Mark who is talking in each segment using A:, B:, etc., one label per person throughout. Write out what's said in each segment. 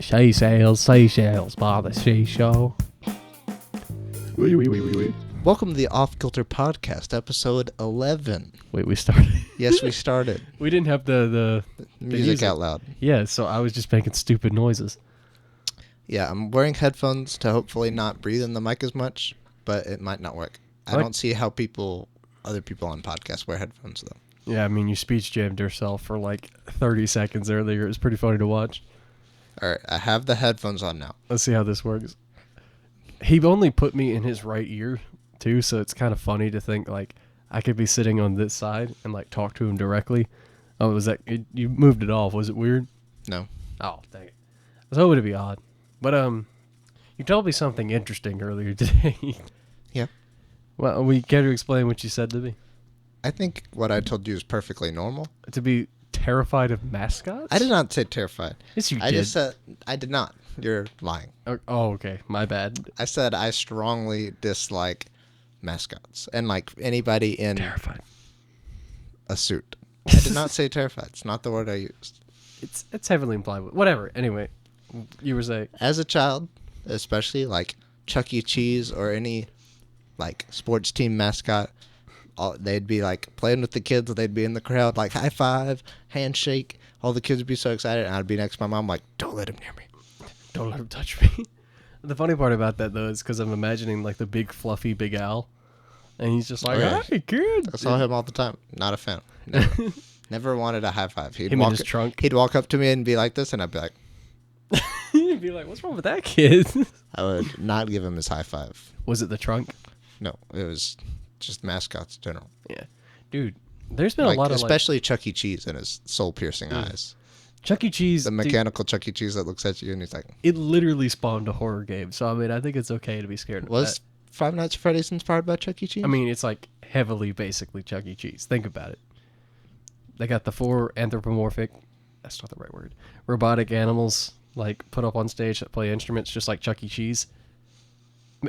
A: Seychelles by the seashore. Wait.
B: Welcome to the Off Kilter podcast, episode 11.
A: Wait, we started.
B: Yes, we started.
A: We didn't have the
B: Music out loud.
A: Yeah, so I was just making stupid noises.
B: Yeah, I'm wearing headphones to hopefully not breathe in the mic as much, but it might not work. I don't see how other people on podcasts wear headphones, though.
A: Yeah, I mean, you speech jammed yourself for like 30 seconds earlier. It was pretty funny to watch.
B: All right, I have the headphones on now.
A: Let's see how this works. He only put me in his right ear, too, so it's kind of funny to think, like, I could be sitting on this side and, like, talk to him directly. Oh, was that... you moved it off. Was it weird?
B: No.
A: Oh, dang it. I was hoping it'd be odd. But, you told me something interesting earlier today.
B: Yeah.
A: Well, we care to explain what you said to me?
B: I think what I told you is perfectly normal.
A: To be terrified of mascots?
B: I did not say terrified.
A: Yes, you did.
B: I just said... I did not. You're lying.
A: Oh, okay. My bad.
B: I said I strongly dislike mascots and like anybody in
A: Terrified.
B: a suit. I did not say terrified. It's not the word I used.
A: It's heavily implied. Whatever. Anyway, you were saying...
B: As a child, especially like Chucky Cheese or any like sports team mascot, they'd be like playing with the kids. They'd be in the crowd like high five, handshake. All the kids would be so excited, and I'd be next to my mom like, "Don't let him near me.
A: Don't let him touch me." The funny part about that, though, is because I'm imagining, like, the big, fluffy Big Al. And he's just like, "Hey, kid."
B: I saw him all the time. Not a fan. Never wanted a high five.
A: Him in his trunk.
B: He'd walk up to me and be like this, and I'd be like...
A: You'd be like, "What's wrong with that kid?"
B: I would not give him his high five.
A: Was it the trunk?
B: No, it was just mascots in general.
A: Yeah. Dude, there's been a lot of,
B: especially Chuck E. Cheese and his soul-piercing eyes.
A: Chuck E. Cheese.
B: The mechanical Chuck E. Cheese that looks at you and he's like...
A: It literally spawned a horror game. So, I mean, I think it's okay to be scared of that.
B: Was Five Nights at Freddy's inspired by Chuck E. Cheese?
A: I mean, it's like heavily, basically, Chuck E. Cheese. Think about it. They got the 4 anthropomorphic, that's not the right word, robotic animals, like, put up on stage that play instruments just like Chuck E. Cheese.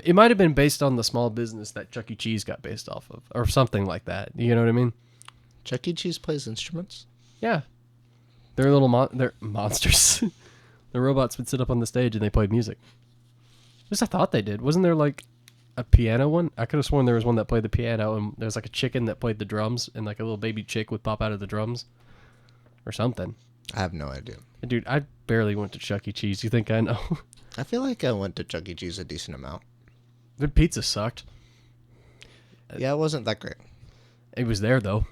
A: It might have been based on the small business that Chuck E. Cheese got based off of, or something like that. You know what I mean?
B: Chuck E. Cheese plays instruments?
A: Yeah. They're little they're monsters. The robots would sit up on the stage and they played music. At least I thought they did. Wasn't there like a piano one? I could have sworn there was one that played the piano and there was like a chicken that played the drums and like a little baby chick would pop out of the drums or something.
B: I have no idea.
A: Dude, I barely went to Chuck E. Cheese. You think I know?
B: I feel like I went to Chuck E. Cheese a decent amount.
A: The pizza sucked.
B: Yeah, it wasn't that great.
A: It was there though.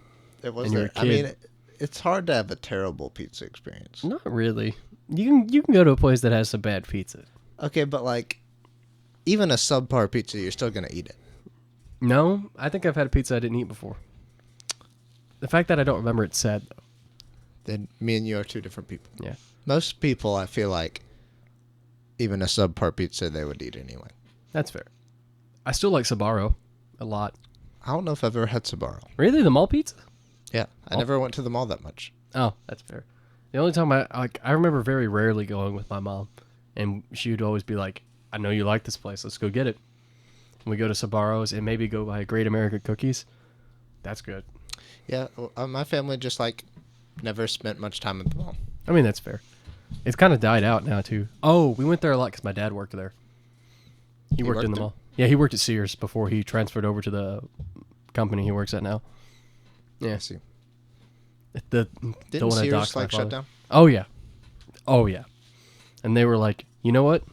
B: It was there. I mean, it's hard to have a terrible pizza experience.
A: Not really. You can go to a place that has some bad pizza.
B: Okay, but like, even a subpar pizza, you're still gonna eat it.
A: No, I think I've had a pizza I didn't eat before. The fact that I don't remember it's sad though.
B: Then me and you are two different people.
A: Yeah.
B: Most people, I feel like, even a subpar pizza, they would eat anyway.
A: That's fair. I still like Sbarro a lot.
B: I don't know if I've ever had Sbarro.
A: Really, the mall pizza?
B: Yeah, I never went to the mall that much.
A: Oh, that's fair. The only time I remember very rarely going with my mom, and she would always be like, "I know you like this place. Let's go get it." And we go to Sbarro's and maybe go buy Great American Cookies. That's good.
B: Yeah, my family just like never spent much time at the mall.
A: I mean, that's fair. It's kind of died out now too. Oh, we went there a lot because my dad worked there. He worked in the mall. Yeah, he worked at Sears before he transferred over to the company he works at now. Yeah.
B: I see.
A: Didn't
B: Sears like shut down?
A: Oh yeah. And they were like, "You know what?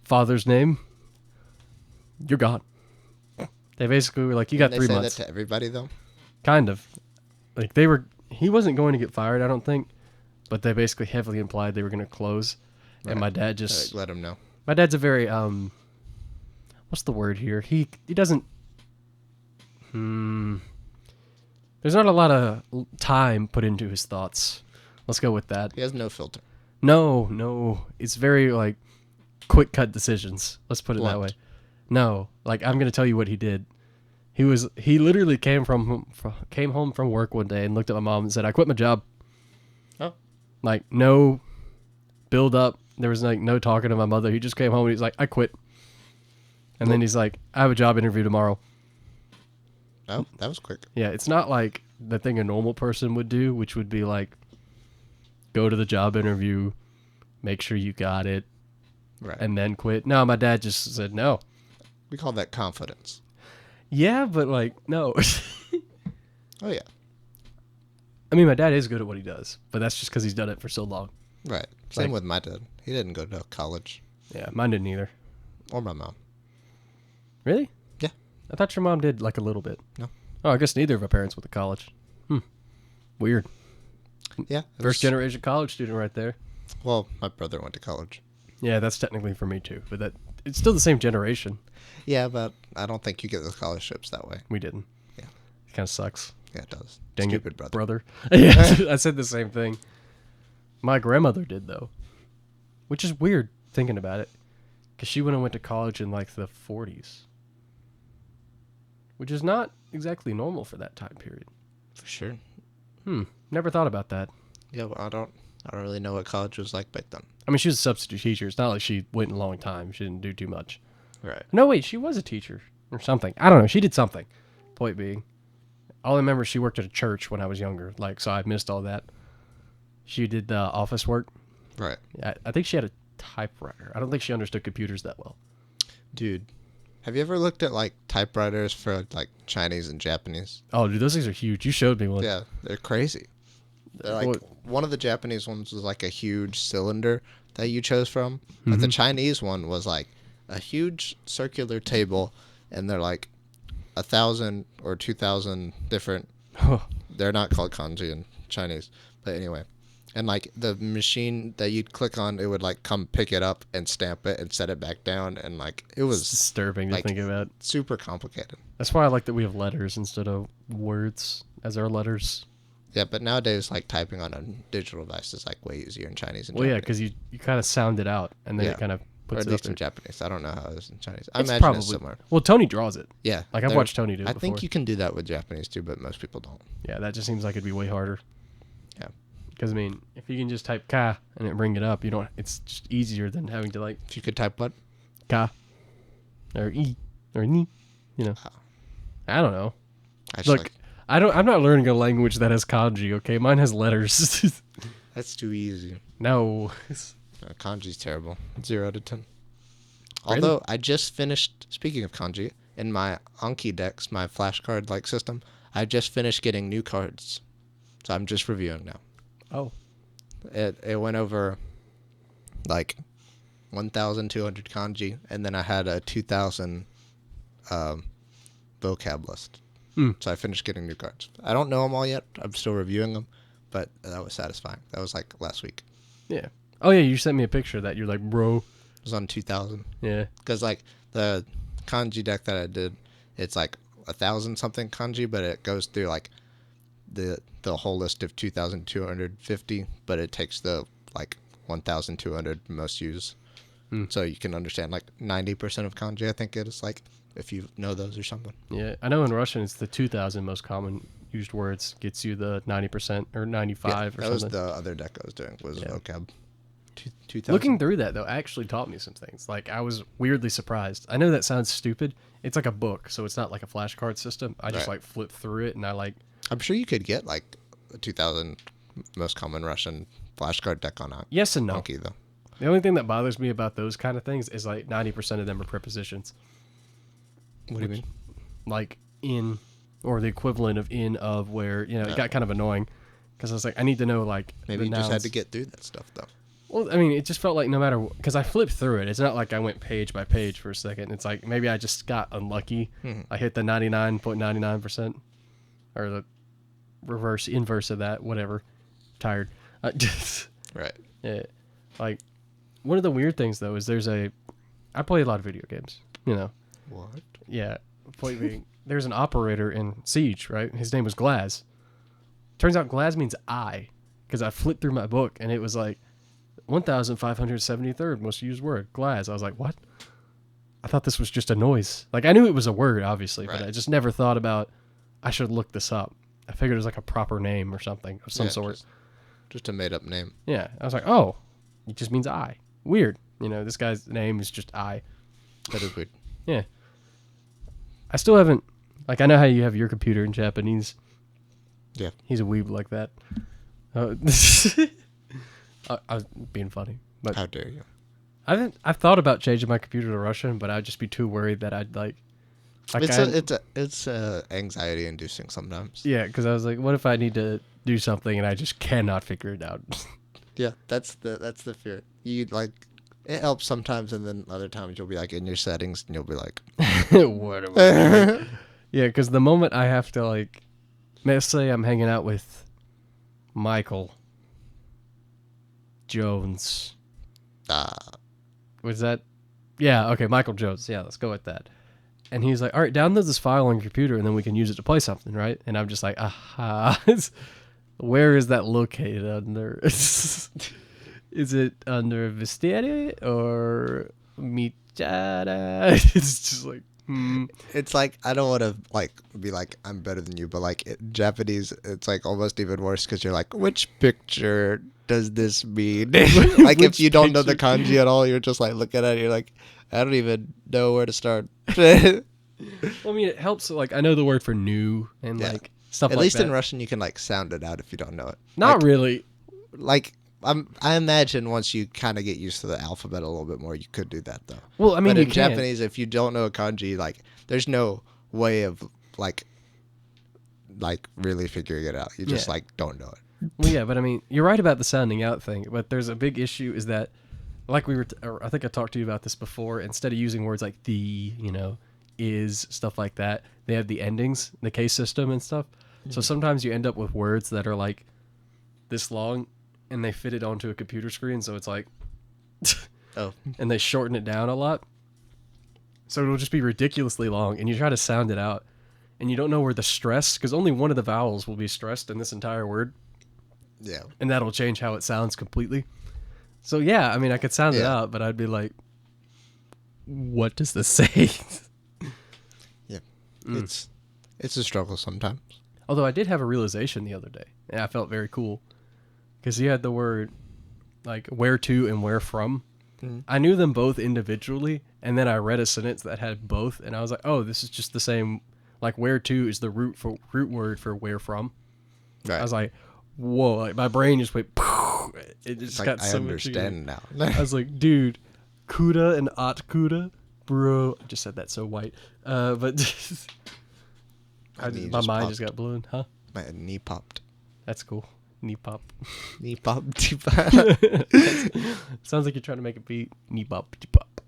A: Father's name, you're gone." They basically were like, "You got 3 months."
B: They say that to everybody though?
A: Kind of. Like he wasn't going to get fired, I don't think, but they basically heavily implied they were going to close. Right. And my dad just
B: let him know.
A: My dad's a very what's the word here? He doesn't there's not a lot of time put into his thoughts. Let's go with that.
B: He has no filter.
A: No. It's very, like, quick cut decisions. Let's put it that way. No. Like, I'm going to tell you what he did. He literally came home from work one day and looked at my mom and said, "I quit my job."
B: Oh.
A: Like, no build up. There was, like, no talking to my mother. He just came home and he's like, "I quit." And then he's like, "I have a job interview tomorrow."
B: Oh, that was quick.
A: Yeah, it's not like the thing a normal person would do, which would be like go to the job interview, make sure you got it,
B: Right.
A: and then quit. No, my dad just said no.
B: We call that confidence.
A: Yeah, but like, no.
B: Oh, yeah.
A: I mean, my dad is good at what he does, but that's just because he's done it for so long.
B: Right. Same
A: Like-
B: with my dad. He didn't go to college.
A: Yeah, mine didn't either.
B: Or my mom.
A: Really?
B: Yeah.
A: I thought your mom did like a little bit.
B: No.
A: Oh, I guess neither of our parents went to college. Weird.
B: Yeah.
A: First generation college student right there.
B: Well, my brother went to college.
A: Yeah, that's technically for me too, but it's still the same generation.
B: Yeah, but I don't think you get the scholarships that way.
A: We didn't.
B: Yeah.
A: It kind of sucks.
B: Yeah, it does.
A: Dang
B: Stupid
A: it,
B: brother.
A: Yeah, I said the same thing. My grandmother did though, which is weird thinking about it, because she went to college in like the 40s, which is not exactly normal for that time period.
B: For sure.
A: Never thought about that.
B: Yeah, well, I don't really know what college was like back then.
A: I mean, she was a substitute teacher. It's not like she went a long time. She didn't do too much.
B: Right.
A: No, wait, she was a teacher or something. I don't know. She did something. Point being, all I remember is she worked at a church when I was younger. Like, so I missed all that. She did office work.
B: Right.
A: I think she had a typewriter. I don't think she understood computers that well.
B: Dude, have you ever looked at like typewriters for like Chinese and Japanese?
A: Oh, dude, those things are huge. You showed me one.
B: Yeah, they're crazy. They're like
A: What-
B: one of the Japanese ones was like a huge cylinder that you chose from, but the Chinese one was like a huge circular table, and they're like 1,000 or 2,000 different. They're not called kanji in Chinese, but anyway. And like the machine that you'd click on, it would like come pick it up and stamp it and set it back down, and like it
A: It's
B: was
A: disturbing to
B: like-
A: think about.
B: super complicated.
A: That's why I like that we have letters instead of words as our letters.
B: Yeah, but nowadays like typing on a digital device is like way easier in Chinese and
A: Well, yeah,
B: Japanese.
A: because you kind of sound it out, and then
B: Yeah.
A: it kind of
B: Or
A: puts
B: at
A: it up
B: least in
A: there.
B: Japanese. I don't know how it is in Chinese. I
A: It's
B: imagine
A: probably
B: it's similar.
A: Well, Tony draws it.
B: Yeah.
A: Like I've
B: they're-
A: watched Tony do it
B: I
A: before.
B: think you can do that with Japanese too, but most people don't.
A: Yeah, that just seems like it'd be way harder.
B: Yeah.
A: Because I mean, if you can just type ka and it bring it up, you don't. It's just easier than having to like
B: If you could type what?
A: ka or e or ni. You know.
B: Oh.
A: I don't know.
B: I just
A: Look,
B: like,
A: I'm not learning a language that has kanji. Okay, mine has letters.
B: that's too easy.
A: No.
B: Kanji's terrible. 0 to 10.
A: Really?
B: Although I just finished, speaking of kanji, in my Anki decks, my flashcard like system, I just finished getting new cards. So I'm just reviewing now.
A: Oh.
B: It went over like 1,200 kanji, and then I had a 2,000 vocab list. So I finished getting new cards. I don't know them all yet. I'm still reviewing them, but that was satisfying. That was like last week.
A: Yeah. Oh yeah, you sent me a picture of that. You're like, bro.
B: It was on 2,000.
A: Yeah.
B: Because like the kanji deck that I did, it's like 1,000 something kanji, but it goes through like the whole list of 2,250, but it takes the like 1,200 most used. So you can understand like 90% of kanji, I think it is, like if you know those or something.
A: Yeah. I know in Russian it's the 2,000 most common used words gets you the 90% or 95 or
B: that was
A: something.
B: the other deck I was doing, was
A: Yeah.
B: vocab. 2,000.
A: Looking through that though actually taught me some things. Like I was weirdly surprised. I know that sounds stupid. It's like a book, so it's not like a flashcard system. I just
B: Right.
A: like flip through it and I like.
B: I'm sure you could get like a 2,000 most common Russian flashcard deck on
A: Yes and no.
B: Anki though.
A: The only thing that bothers me about those kind of things is like 90% of them are prepositions.
B: What do you mean?
A: Like in, or the equivalent of in, of, where, you know, it
B: Yeah.
A: got kind of annoying because I was like, I need to know like
B: Maybe
A: the
B: you just had
A: nouns.
B: to get through that stuff though.
A: Well, I mean, it just felt like no matter, because I flipped through it. It's not like I went page by page for a second. It's like maybe I just got unlucky. I hit the 99.99% or the inverse of that, whatever. Tired.
B: Right.
A: Yeah. Like, one of the weird things though is I play a lot of video games, you know.
B: What?
A: Yeah. Point being, there's an operator in Siege, right? His name was Glaz. Turns out Glaz means I, because I flipped through my book and it was like 1,573rd most used word, Glaz. I was like, what? I thought this was just a noise. Like, I knew it was a word, obviously, but
B: Right.
A: I just never thought about, I should look this up. I figured it was like a proper name or something of some
B: Yeah,
A: sort.
B: Just a made up name.
A: Yeah. I was like, oh, it just means I. Weird. You know, this guy's name is just I.
B: That is weird.
A: Yeah. I still haven't, like, I know how you have your computer in Japanese.
B: Yeah.
A: He's a weeb like that. I was being funny. But
B: How dare you?
A: I've thought about changing my computer to Russian, but I'd just be too worried that I'd like
B: It's anxiety inducing sometimes.
A: yeah, because I was like, what if I need to do something and I just cannot figure it out?
B: Yeah, that's the fear. You like it helps sometimes, and then other times you'll be like in your settings, and you'll be like,
A: what am I doing? Yeah, because the moment I have to like, let's say I'm hanging out with Michael Jones. Was that? Yeah, okay, Michael Jones. Yeah, let's go with that. And he's like, all right, download this file on your computer, and then we can use it to play something, right? And I'm just like, aha. Where is that located under? Is it under Vestiaire or Michara? It's just like,
B: It's like I don't want to like be like I'm better than you, but like Japanese, it's like almost even worse because you're like, which picture does this mean? Like if you don't know the kanji at all, you're just like looking at it, you're like, I don't even know where to start.
A: Well, I mean, it helps. Like I know the word for new and like stuff.
B: At
A: like
B: least
A: that.
B: in Russian, you can like sound it out if you don't know it.
A: Not
B: like,
A: really.
B: Like I imagine once you kind of get used to the alphabet a little bit more, you could do that though.
A: Well, I mean,
B: but
A: you
B: in
A: can.
B: Japanese, if you don't know a kanji, like there's no way of like really figuring it out. You just like don't know it.
A: Well, yeah, but I mean, you're right about the sounding out thing. But there's a big issue is that, like we were, or I think I talked to you about this before. Instead of using words like the, is, stuff like that, they have the endings, the case system and stuff. Mm-hmm. So sometimes you end up with words that are like this long, and they fit it onto a computer screen, so it's like, and they shorten it down a lot. So it'll just be ridiculously long, and you try to sound it out, and you don't know where the stress, because only one of the vowels will be stressed in this entire word.
B: Yeah.
A: And that'll change how it sounds completely. So yeah, I mean, I could sound it out, but I'd be like, what does this say?
B: Yeah. It's a struggle sometimes.
A: Although I did have a realization the other day, and I felt very cool. Because he had the word, like, where to and where from. Mm-hmm. I knew them both individually, and then I read a sentence that had both, and I was like, oh, this is just the same. Like, where to is the root word for where from. Right. I was like, whoa, like, my brain just went, it just got so much. I understand now. I was like, dude, kuda and at kuda, bro. I just said that so white. But my mind just got blown, huh?
B: My knee popped.
A: That's cool. Knee pop.
B: Knee pop.
A: Sounds like you're trying to make a beat. Knee pop. Knee pop.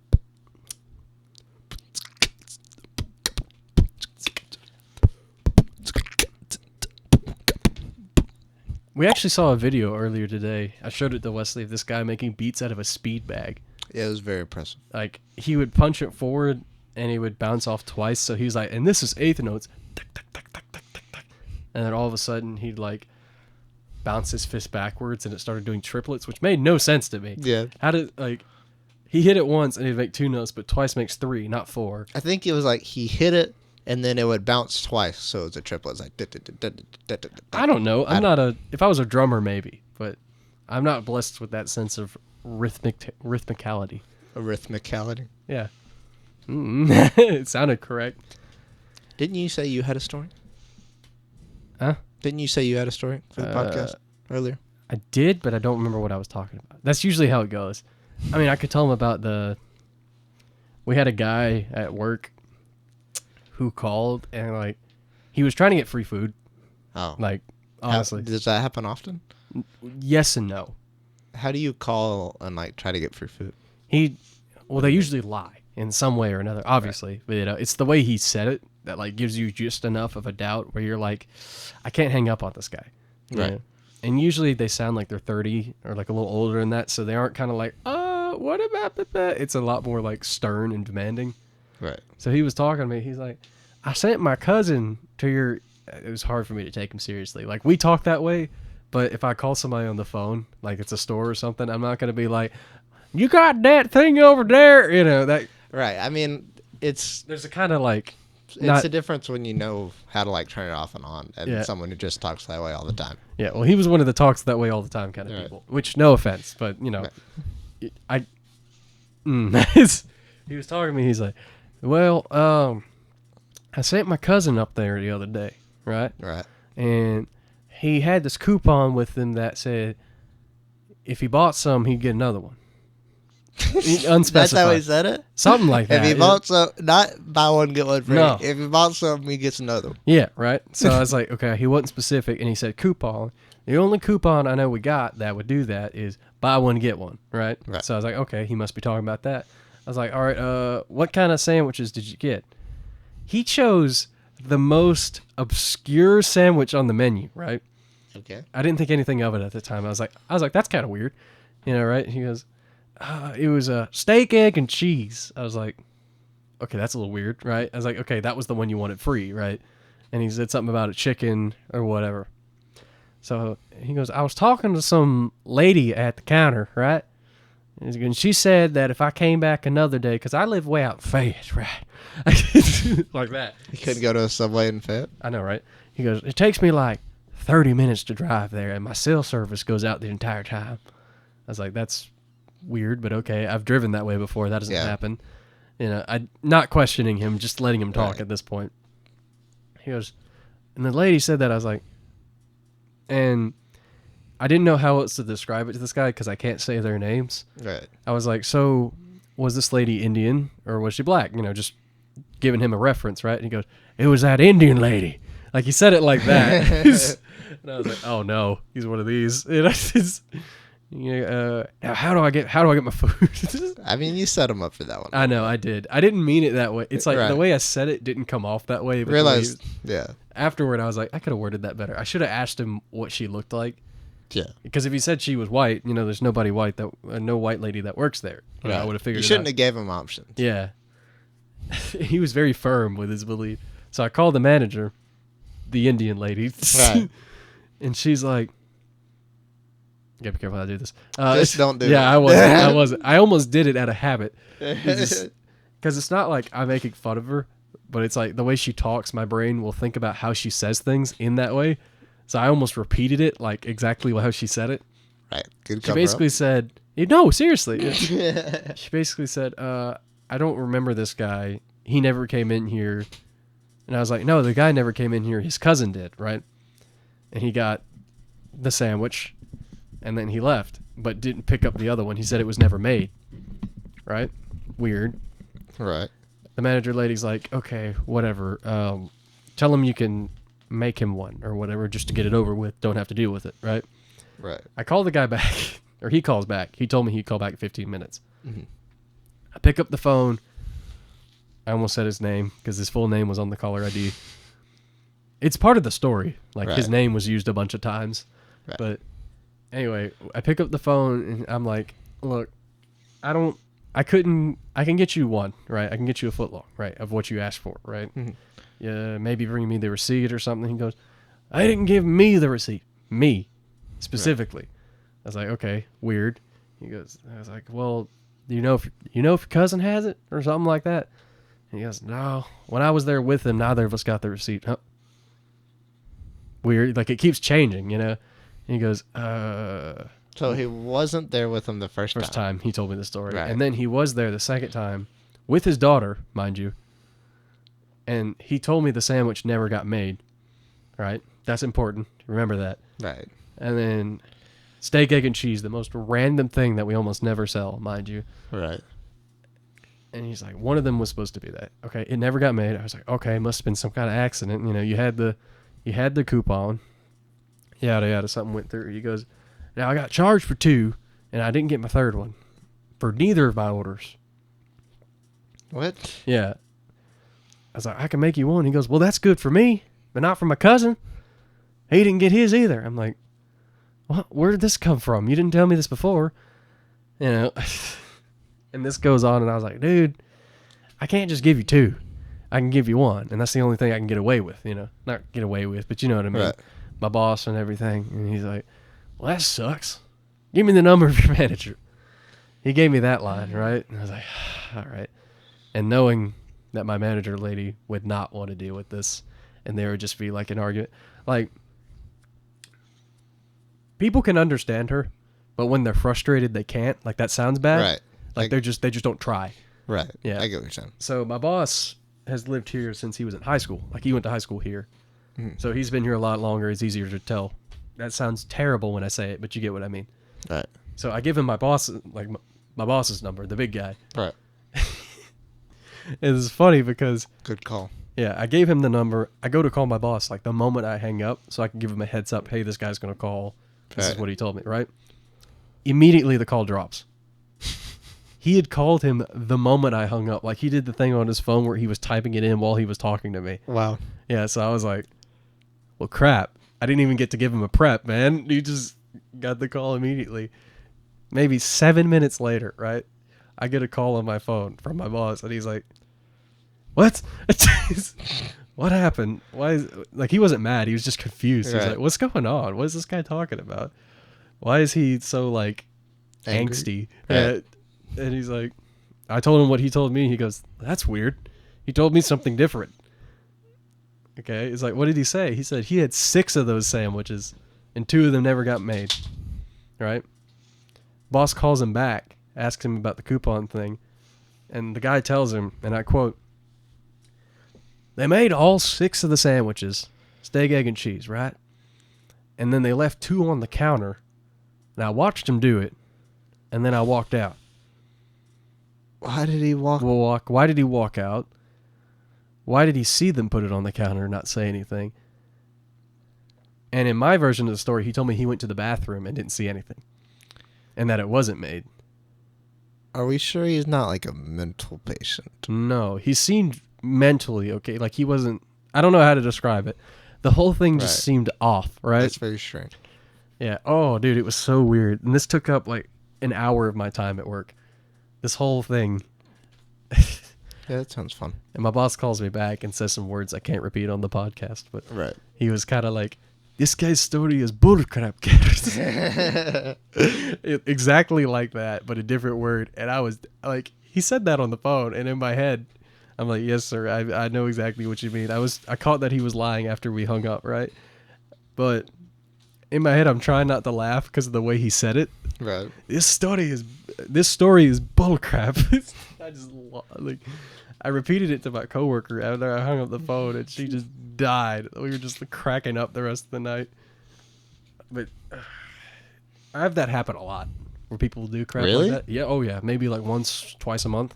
A: We actually saw a video earlier today. I showed it to Wesley of this guy making beats out of a speed bag.
B: Yeah, it was very impressive.
A: Like, he would punch it forward and he would bounce off twice. So he was like, and this is eighth notes. And then all of a sudden he'd like bounce his fist backwards and it started doing triplets, which made no sense to me.
B: Yeah.
A: How did, like, he hit it once and he'd make two notes, but twice makes three, not four.
B: I think it was like he hit it and then it would bounce twice, so it was a triplet. It's like
A: I don't know. If I was a drummer, maybe, but I'm not blessed with that sense of rhythmicality.
B: Rhythmicality?
A: Yeah. It sounded correct.
B: Didn't you say you had a story?
A: Huh?
B: Didn't you say you had a story for the podcast earlier?
A: I did, but I don't remember what I was talking about. That's usually how it goes. I mean, I could tell him about we had a guy at work who called and like he was trying to get free food.
B: Oh.
A: Like, honestly.
B: Does that happen often?
A: Yes and no.
B: How do you call and like try to get free food?
A: They usually lie in some way or another, obviously. Right. But it's the way he said it that like gives you just enough of a doubt where you're like, I can't hang up on this guy.
B: Right.
A: Know? And usually they sound like they're 30 or like a little older than that, so they aren't kind of like, what about that? It's a lot more like stern and demanding.
B: Right.
A: So he was talking to me. He's like, I sent my cousin to your... It was hard for me to take him seriously. Like, we talk that way, but if I call somebody on the phone, like it's a store or something, I'm not going to be like, you got that thing over there, that...
B: Right. I mean,
A: there's a kind of like...
B: It's a difference when you know how to like turn it off and on and someone who just talks that way all the time.
A: Yeah, well, he was one of the talks that way all the time kind of people. Which, no offense, but, right. He was talking to me, he's like, well, I sent my cousin up there the other day, right?
B: Right.
A: And he had this coupon with him that said if he bought some, he'd get another one. Unspecified.
B: That's how he said it?
A: Something like that.
B: If he bought some, not buy one, get one free.
A: No.
B: If he bought some, he gets another one.
A: Yeah, right. So I was like, okay, he wasn't specific, and he said coupon. The only coupon I know we got that would do that is buy one, get one, right? So I was like, okay, he must be talking about that. I was like, all right, what kind of sandwiches did you get? He chose the most obscure sandwich on the menu, right?
B: Okay.
A: I didn't think anything of it at the time. I was like, that's kind of weird, right? He goes, it was a steak, egg, and cheese. I was like, okay, that's a little weird, right? I was like, okay, that was the one you wanted free, right? And he said something about a chicken or whatever. So he goes, I was talking to some lady at the counter, right? And she said that if I came back another day, because I live way out in Fayette, right? Like that.
B: You couldn't go to a Subway in Fayette?
A: I know, right? He goes, it takes me like 30 minutes to drive there, and my cell service goes out the entire time. I was like, that's weird, but okay. I've driven that way before. That doesn't happen. I'm not questioning him, just letting him talk at this point. He goes, and the lady said that. I was like, and I didn't know how else to describe it to this guy because I can't say their names.
B: Right.
A: I was like, so was this lady Indian or was she black? Just giving him a reference, right? And he goes, it was that Indian lady. Like he said it like that. And I was like, oh no, he's one of these. And I just, now how do I get my food?
B: I mean, you set him up for that one.
A: I know, I did. I didn't mean it that way. It's like the way I said it didn't come off that way. But
B: Realized,
A: afterward, I was like, I could have worded that better. I should have asked him what she looked like.
B: Yeah.
A: Because if he said she was white, there's nobody white no white lady that works there. I would have figured.
B: You shouldn't have gave him options.
A: Yeah. He was very firm with his belief. So I called the manager, the Indian lady, and she's like, "You gotta be careful how I do this."
B: Just don't do it.
A: Yeah, I wasn't. I almost did it out of habit. Because it's not like I'm making fun of her, but it's like the way she talks, my brain will think about how she says things in that way. So I almost repeated it like exactly how she said it.
B: Right. Good
A: She basically said, no, seriously. She basically said, I don't remember this guy. He never came in here. And I was like, no, the guy never came in here. His cousin did, right? And he got the sandwich, and then he left, but didn't pick up the other one. He said it was never made, right? Weird.
B: Right.
A: The manager lady's like, okay, whatever. Tell him you can make him one or whatever just to get it over with. Don't have to deal with it, right?
B: Right.
A: I call the guy back, or he calls back. He told me he'd call back in 15 minutes.
B: Mm-hmm.
A: I pick up the phone. I almost said his name because his full name was on the caller ID. It's part of the story. Like his name was used a bunch of times. Right. But anyway, I pick up the phone and I'm like, look, I can get you one, right? I can get you a footlong, right? Of what you asked for, right? Mm-hmm. Yeah, maybe bring me the receipt or something. He goes, I didn't give me the receipt. Me, specifically. Right. I was like, okay, weird. I was like, well, do you know if your cousin has it or something like that? And he goes, no. When I was there with him, neither of us got the receipt. Huh? Weird. Like it keeps changing, And he goes,
B: So he wasn't there with him the first time.
A: First time he told me the story.
B: Right.
A: And then he was there the second time with his daughter, mind you. And he told me the sandwich never got made. Right? That's important. Remember that.
B: Right.
A: And then steak, egg, and cheese, the most random thing that we almost never sell, mind you.
B: Right.
A: And he's like, one of them was supposed to be that. Okay, it never got made. I was like, okay, must have been some kind of accident. You had the coupon. Yada, yada, something went through. He goes, now I got charged for 2, and I didn't get my third one for neither of my orders.
B: What?
A: Yeah. I was like, I can make you one. He goes, well, that's good for me, but not for my cousin. He didn't get his either. I'm like, what? Where did this come from? You didn't tell me this before. And this goes on, and I was like, dude, I can't just give you 2. I can give you 1, and that's the only thing I can get away with, Not get away with, but you know what I mean. Right. My boss and everything. And he's like, well, that sucks. Give me the number of your manager. He gave me that line, right? And I was like, all right. And knowing that my manager lady would not want to deal with this, and there would just be like an argument. Like, people can understand her, but when they're frustrated, they can't. Like, that sounds bad.
B: Right.
A: Like they just don't try.
B: Right.
A: Yeah.
B: I get what you're saying.
A: So my boss has lived here since he was in high school. Like he went to high school here. Mm-hmm. So he's been here a lot longer. It's easier to tell. That sounds terrible when I say it, but you get what I mean.
B: Right.
A: So I give him my boss, like my boss's number, the big guy.
B: Right.
A: It's funny because
B: Good call.
A: yeah, I gave him the number. I go to call my boss like the moment I hang up, so I can give him a heads up. Hey, this guy's gonna call. This is
B: Right.
A: what he told me. Right. Immediately the call drops. He had called him the moment I hung up. Like he did the thing on his phone where he was typing it in while he was talking to me.
B: Wow.
A: Yeah, so I was like, well, crap. I didn't even get to give him a prep, man. He just got the call immediately. Maybe 7 minutes later, right? I get a call on my phone from my boss, and he's like, what? What happened? Why is, like, he wasn't mad. He was just confused. He's
B: Right.
A: like, what's going on? What is this guy talking about? Why is he so, like,
B: Angry?
A: angsty?
B: Right.
A: And he's like, I told him what he told me. He goes, that's weird. He told me something different. Okay. He's like, what did he say? He said he had 6 of those sandwiches and 2 of them never got made. Right? Boss calls him back, asks him about the coupon thing. And the guy tells him, and I quote, they made all 6 of the sandwiches, steak, egg, and cheese, right? And then they left 2 on the counter. And I watched him do it. And then I walked out.
B: Why did he walk?
A: Why did he walk out? Why did he see them put it on the counter and not say anything? And in my version of the story, he told me he went to the bathroom and didn't see anything. And that it wasn't made.
B: Are we sure he's not like a mental patient?
A: No, he seemed mentally okay. Like he wasn't, I don't know how to describe it. The whole thing just
B: Right.
A: seemed off, right?
B: That's very strange.
A: Yeah. Oh, dude, it was so weird. And this took up like an hour of my time at work. This whole thing.
B: Yeah, that sounds fun.
A: And my boss calls me back and says some words I can't repeat on the podcast, but
B: Right.
A: he was kind of like, this guy's story is bullcrap. Exactly like that, but a different word. And I was like, he said that on the phone, and in my head, I'm like, yes, sir, I know exactly what you mean. I caught that he was lying after we hung up, right? But in my head, I'm trying not to laugh because of the way he said it.
B: Right.
A: This story is bullcrap. I repeated it to my coworker after I hung up the phone, and she just died. We were just cracking up the rest of the night. But I have that happen a lot, where people do crap
B: Really?
A: like that. Yeah, oh yeah, maybe like once, twice a month.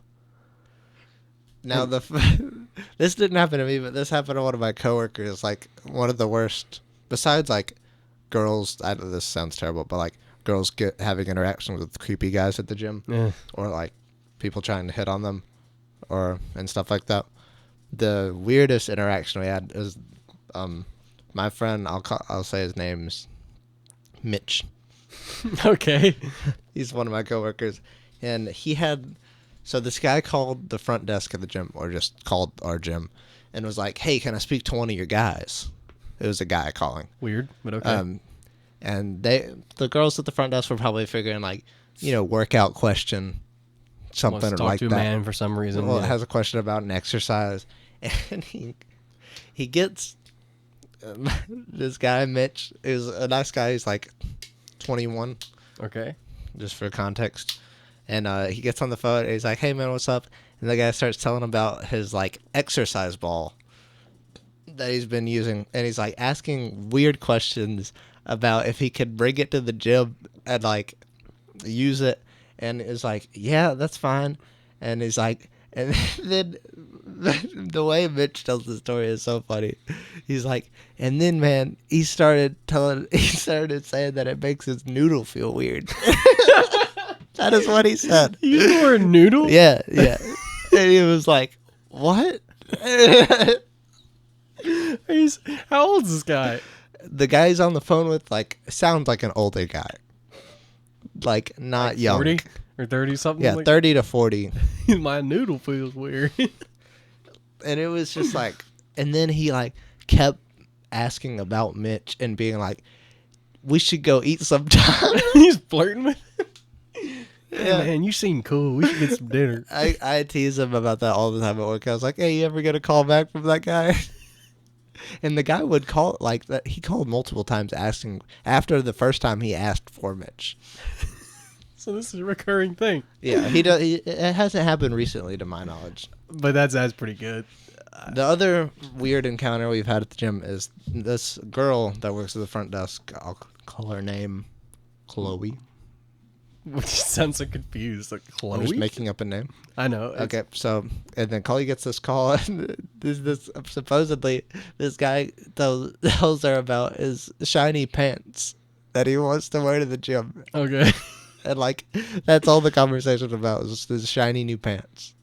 B: Now this didn't happen to me, but this happened to one of my coworkers. Like one of the worst. Besides like girls, I know this sounds terrible, but like girls having interactions with creepy guys at the gym,
A: Yeah.
B: or like people trying to hit on them, and stuff like that. The weirdest interaction we had is, my friend. I'll say his name's Mitch.
A: Okay.
B: He's one of my coworkers, and he had. So this guy called the front desk at the gym, or just called our gym, and was like, "Hey, can I speak to one of your guys?" It was a guy calling.
A: Weird, but okay.
B: And the girls at the front desk were probably figuring like, workout question,
A: Wants
B: something
A: to talk
B: like
A: to a
B: that.
A: man for some reason.
B: Well,
A: yeah.
B: it has a question about an exercise, and he gets this guy Mitch is a nice guy. He's like 21,
A: Okay.
B: just for context. And he gets on the phone and he's like, "Hey man, what's up?" And the guy starts telling him about his like exercise ball that he's been using, and he's like asking weird questions about if he could bring it to the gym and like use it. And it's like, "Yeah, that's fine." And he's like, and then the way Mitch tells the story is so funny. He's like, and then man, he started saying that it makes his noodle feel weird. That is what he said.
A: You used the word noodle?
B: Yeah. And he was like, "What?"
A: How old is this guy?
B: The guy he's on the phone with sounds like an older guy. Like not
A: Like
B: young.
A: 40 or 30 something?
B: Yeah,
A: like
B: 30 to 40.
A: My noodle feels weird.
B: And it was just like, and then he like kept asking about Mitch and being like, "We should go eat sometime."
A: He's flirting with him. Hey,
B: Yeah.
A: man, you seem cool. We should get some dinner.
B: I tease him about that all the time at work. I was like, "Hey, you ever get a call back from that guy?" And the guy would call like that. He called multiple times asking. After the first time, he asked for Mitch.
A: So this is a recurring thing.
B: Yeah, it hasn't happened recently, to my knowledge.
A: But that's pretty good.
B: The other weird encounter we've had at the gym is this girl that works at the front desk. I'll call her name Chloe.
A: Which sounds so confused. Like Chloe?
B: I'm just making up a name.
A: I know.
B: Okay, so and then Chloe gets this call, and this supposedly this guy tells her about his shiny pants that he wants to wear to the gym,
A: Okay.
B: and like that's all the conversation about is his shiny new pants.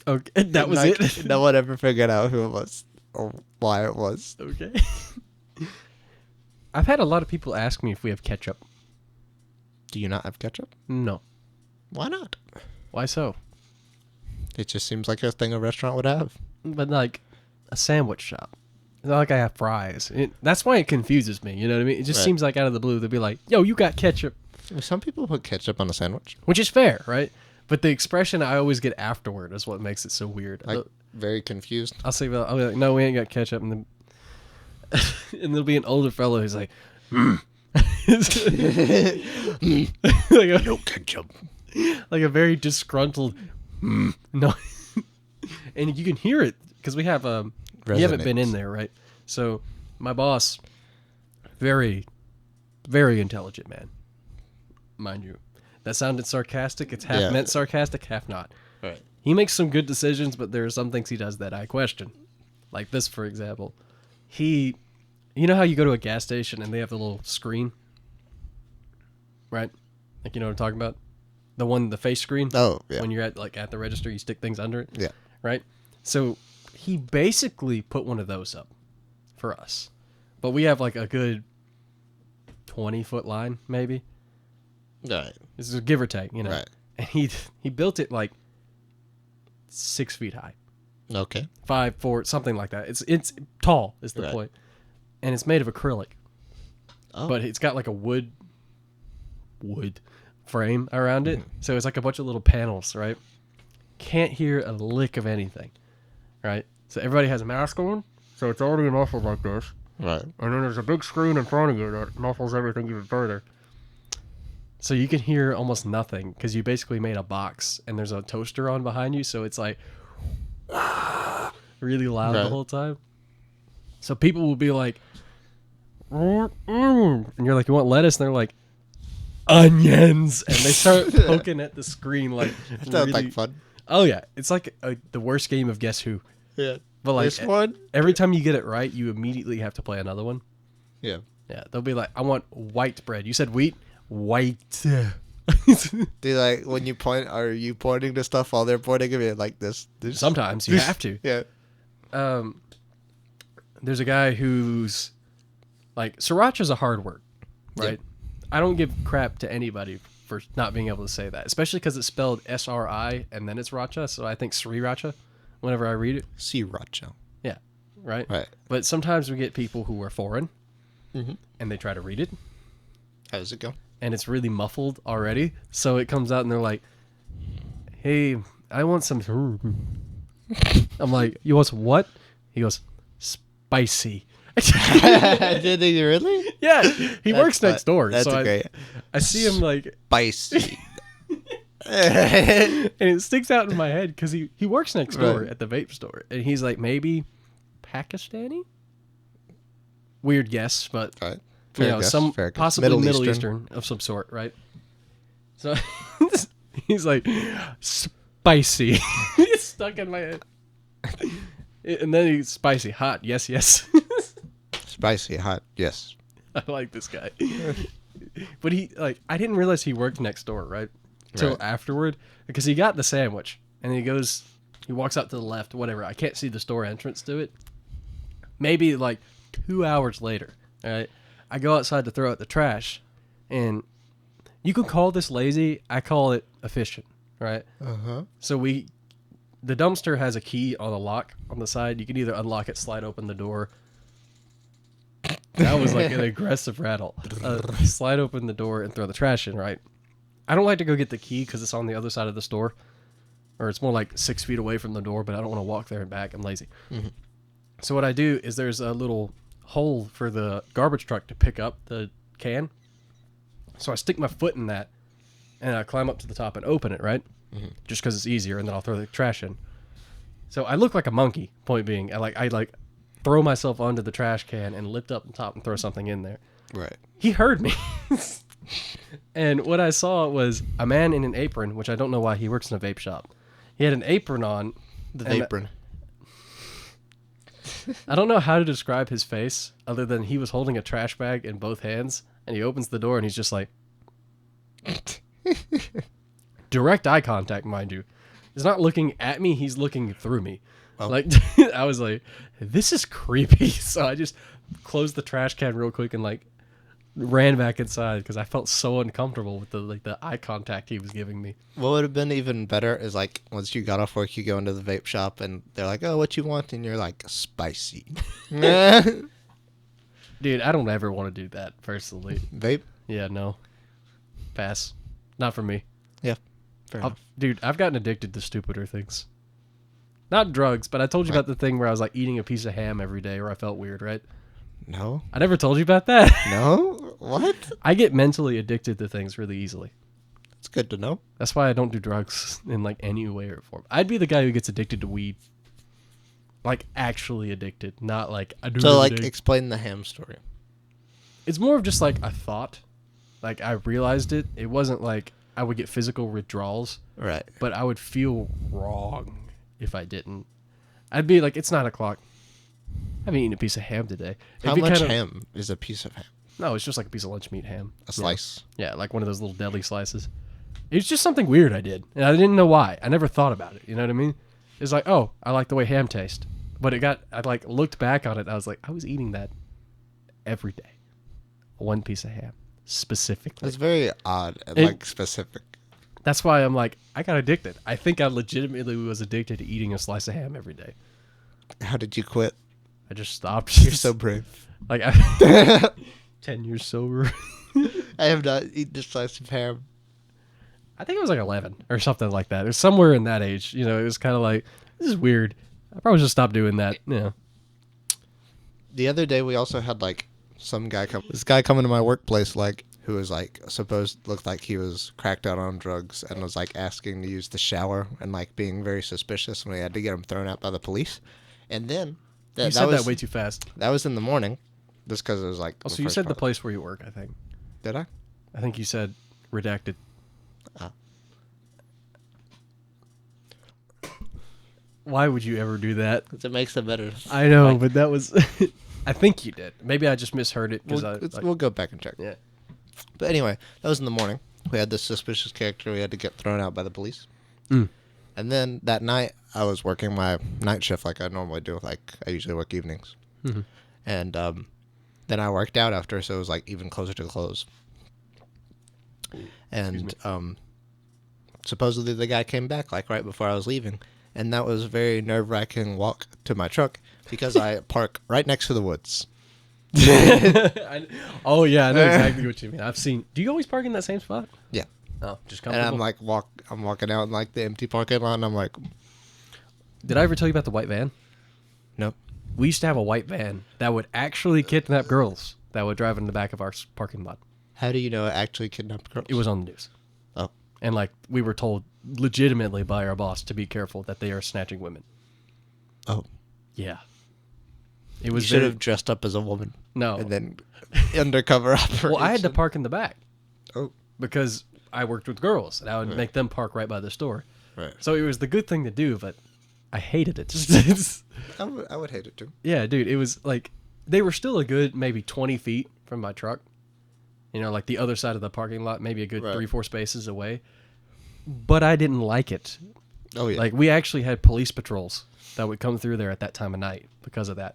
A: Okay. That was
B: like,
A: it?
B: No one ever figured out who it was or why it was.
A: Okay. I've had a lot of people ask me if we have ketchup.
B: Do you not have ketchup?
A: No.
B: Why not?
A: Why so?
B: It just seems like a thing a restaurant would have.
A: But like a sandwich shop. It's not like I have fries. That's why it confuses me. You know what I mean? It just
B: Right.
A: seems like out of the blue they'd be like, "Yo, you got ketchup,"
B: Some people put ketchup on a sandwich.
A: which is fair, right? But the expression I always get afterward is what makes it so weird.
B: Like very confused.
A: I'll say, "I'll be like, no, we ain't got ketchup," and then and there'll be an older fellow who's like, like
B: No ketchup.
A: a very disgruntled, no, and you can hear it because we have you haven't been in
B: Resonates.
A: there, right? So my boss, very, very intelligent man, mind you. That sounded sarcastic. It's half
B: Yeah.
A: meant sarcastic, half not.
B: Right.
A: He makes some good decisions, but there are some things he does that I question. Like this, for example. You know how you go to a gas station and they have the little screen? Right? Like, you know what I'm talking about? The face screen?
B: Oh, yeah.
A: When you're at the register, you stick things under it?
B: Yeah.
A: Right? So he basically put one of those up for us. But we have like a good 20-foot line, maybe.
B: Right.
A: This is a give or take, you know.
B: Right.
A: And he built it like 6 feet high.
B: Okay.
A: 5, 4, something like that. It's tall is the
B: Right.
A: point. And it's made of acrylic.
B: Oh.
A: But it's got like a wood frame around it. So it's like a bunch of little panels, right? Can't hear a lick of anything. Right? So everybody has a mask on. So it's already muffled like this.
B: Right.
A: And then there's a big screen in front of you that muffles everything even further. So you can hear almost nothing because you basically made a box and there's a toaster on behind you. So it's like really loud the
B: Right.
A: whole time. So people will be like, and you're like, you want lettuce? And they're like, onions. And they start poking at the screen like,
B: That sounds
A: really-
B: like fun.
A: Oh, yeah. It's like the worst game of Guess Who.
B: Yeah.
A: But like
B: This one?
A: every time you get it right, you immediately have to play another one.
B: Yeah.
A: Yeah. They'll be like, I want white bread. You said wheat? White.
B: Do like when you point, are you pointing to stuff while they're pointing at me like this?
A: Sometimes you have to.
B: Yeah.
A: There's a guy who's like, sriracha's a hard word, right? I don't give crap to anybody for not being able to say that, especially because it's spelled SRI and then it's racha. So I think sriracha whenever I read it.
B: Sriracha.
A: Yeah. Right.
B: Right.
A: But sometimes we get people who are foreign
B: Mhm.
A: and they try to read it
B: How does it go?
A: and it's really muffled already. So it comes out and they're like, hey, I want some. I'm like, you want some what? He goes, spicy.
B: Did they really?
A: Yeah, he works next door.
B: That's
A: so
B: great.
A: I see him like,
B: Spicy.
A: and it sticks out in my head because he works next door
B: Right.
A: at the vape store, and he's like maybe Pakistani. Weird guess, but
B: Right.
A: you know,
B: guess,
A: some
B: fair guess.
A: possibly Middle Eastern of some sort, right? So he's like spicy. It's stuck in my head, and then he's spicy, hot. Yes, yes.
B: Spicy, hot. Yes.
A: I like this guy. But I didn't realize he worked next door, right? Till
B: Right.
A: afterward, because he got the sandwich and he walks out to the left, whatever. I can't see the store entrance to it. Maybe like 2 hours later, all right? I go outside to throw out the trash, and you can call this lazy. I call it efficient, right?
B: Uh-huh.
A: So the dumpster has a key on a lock on the side. You can either unlock it, slide open the door. That was like an aggressive rattle. Slide open the door and throw the trash in, right? I don't like to go get the key because it's on the other side of the store. Or it's more like 6 feet away from the door, but I don't want to walk there and back. I'm lazy.
B: Mm-hmm.
A: So what I do is there's a little hole for the garbage truck to pick up the can. So I stick my foot in that, and I climb up to the top and open it, right?
B: Mm-hmm.
A: Just because it's easier, and then I'll throw the trash in. So I look like a monkey, point being. I throw myself onto the trash can and lift up the top and throw something in there.
B: Right.
A: He heard me. And what I saw was a man in an apron, which I don't know why he works in a vape shop. He had an apron on.
B: The
A: and
B: apron.
A: I don't know how to describe his face other than he was holding a trash bag in both hands, and he opens the door and he's just like... direct eye contact, mind you. He's not looking at me, he's looking through me.
B: Oh.
A: Like, I was like, this is creepy. So I just closed the trash can real quick and like ran back inside because I felt so uncomfortable with the eye contact he was giving me.
B: What would have been even better is like once you got off work, you go into the vape shop and they're like, "Oh, what you want?" And you're like, "Spicy."
A: Dude, I don't ever want to do that personally.
B: Vape?
A: Yeah, no. Pass. Not for me.
B: Yeah. Fair enough.
A: Dude, I've gotten addicted to stupider things. Not drugs, but I told you about the thing where I was like eating a piece of ham every day where I felt weird, right?
B: No.
A: I never told you about that.
B: No? What?
A: I get mentally addicted to things really easily.
B: It's good to know.
A: That's why I don't do drugs in like any way or form. I'd be the guy who gets addicted to weed. Like actually addicted, not like I do.
B: So
A: every
B: like
A: day.
B: explain the ham story.
A: It's more of just like a thought. Like I realized it. It wasn't like I would get physical withdrawals,
B: Right.
A: but I would feel wrong if I didn't. I'd be like, it's 9 o'clock. I haven't eaten a piece of ham today.
B: How much ham is a piece of ham?
A: No, it's just like a piece of lunch meat ham.
B: A slice.
A: Yeah, like one of those little deli slices. It's just something weird I did, and I didn't know why. I never thought about it. You know what I mean? It's like, oh, I like the way ham tastes. But I like looked back on it. I was like, I was eating that every day. One piece of ham, specifically.
B: That's very odd and like specific.
A: That's why I'm like, I got addicted. I think I legitimately was addicted to eating a slice of ham every day.
B: How did you quit?
A: I just stopped.
B: You're so brave.
A: Like, 10 years sober.
B: I have not eaten a slice of ham.
A: I think it was like 11 or something like that. It was somewhere in that age. You know, it was kind of like, this is weird. I probably should stop doing that. Yeah.
B: The other day we also had like this guy coming to my workplace like who was like looked like he was cracked out on drugs and was like asking to use the shower and like being very suspicious, and we had to get him thrown out by the police. And then
A: You said that way too fast.
B: That was in the morning, just because it was like.
A: Oh, so you said the place where you work, I think.
B: Did I?
A: I think you said redacted. Why would you ever do that?
B: Because it makes it better.
A: I know, but that was... I think you did. Maybe I just misheard it.
B: We'll go back and check.
A: Yeah.
B: But anyway, that was in the morning. We had this suspicious character we had to get thrown out by the police.
A: Mm.
B: And then that night, I was working my night shift like I normally do. Like, I usually work evenings.
A: Mm-hmm.
B: And then I worked out after, so it was like even closer to close. And supposedly the guy came back like right before I was leaving. And that was a very nerve-wracking walk to my truck because I park right next to the woods.
A: Oh, yeah, I know exactly what you mean. I've seen... Do you always park in that same spot?
B: Yeah.
A: Oh, just
B: And
A: comfortable?
B: I'm like, I'm walking out in like the empty parking lot, and I'm like...
A: Did I ever tell you about the white van?
B: Nope.
A: We used to have a white van that would actually kidnap girls that would drive in the back of our parking lot.
B: How do you know it actually kidnapped girls?
A: It was on the news.
B: Oh.
A: And, like, we were told legitimately by our boss to be careful that they are snatching women.
B: Oh.
A: Yeah. It was
B: You should have dressed up as a woman.
A: No.
B: And then undercover operation.
A: Well, I had to park in the back.
B: Oh.
A: Because I worked with girls, and I would make them park right by the store.
B: Right.
A: So it was the good thing to do, but I hated it.
B: I would hate it too.
A: Yeah, dude, it was like, they were still a good maybe 20 feet from my truck. You know, like the other side of the parking lot, maybe a good 3-4 spaces away. But I didn't like it.
B: Oh, yeah.
A: Like, we actually had police patrols that would come through there at that time of night because of that.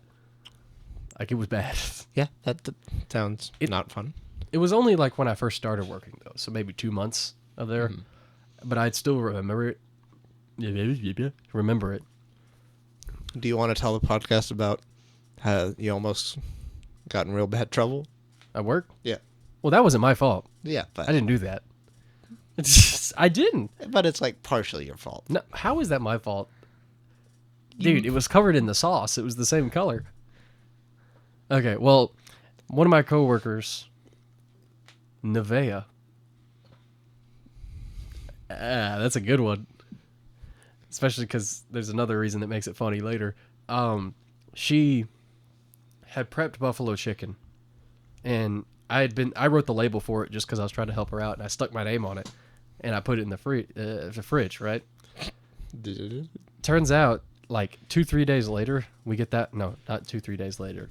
A: Like, it was bad.
B: Yeah, that sounds not fun.
A: It was only like when I first started working, though, so maybe 2 months of there. Mm. But I'd still remember it. Remember it.
B: Do you want to tell the podcast about how you almost got in real bad trouble?
A: At work?
B: Yeah.
A: Well, that wasn't my fault.
B: Yeah, but
A: I didn't do that. I didn't.
B: But it's like partially your fault.
A: No, how is that my fault? Dude, it was covered in the sauce. It was the same color. Okay, well, one of my coworkers, Nevea. That's a good one. Especially because there's another reason that makes it funny later. She had prepped buffalo chicken, and I wrote the label for it just because I was trying to help her out, and I stuck my name on it, and I put it in the fridge, right? Turns out, like 2-3 days later, we get that. No, not 2-3 days later,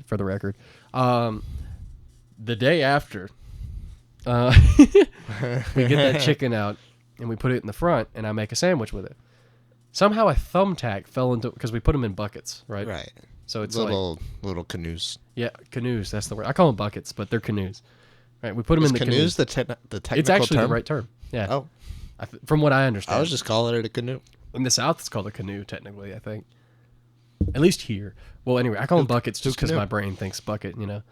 A: for the record. The day after, we get that chicken out, and we put it in the front, and I make a sandwich with it. Somehow a thumbtack fell into, because we put them in buckets, right?
B: Right.
A: So it's
B: little canoes.
A: Yeah, canoes. That's the word. I call them buckets, but they're canoes. Right. We put them in the canoes.
B: The technical
A: It's actually
B: term?
A: the right term. Yeah.
B: Oh,
A: from what I understand.
B: I was just calling it a canoe.
A: In the South, it's called a canoe, technically, I think. At least here. Well, anyway, I call them buckets just because my brain thinks bucket, you know.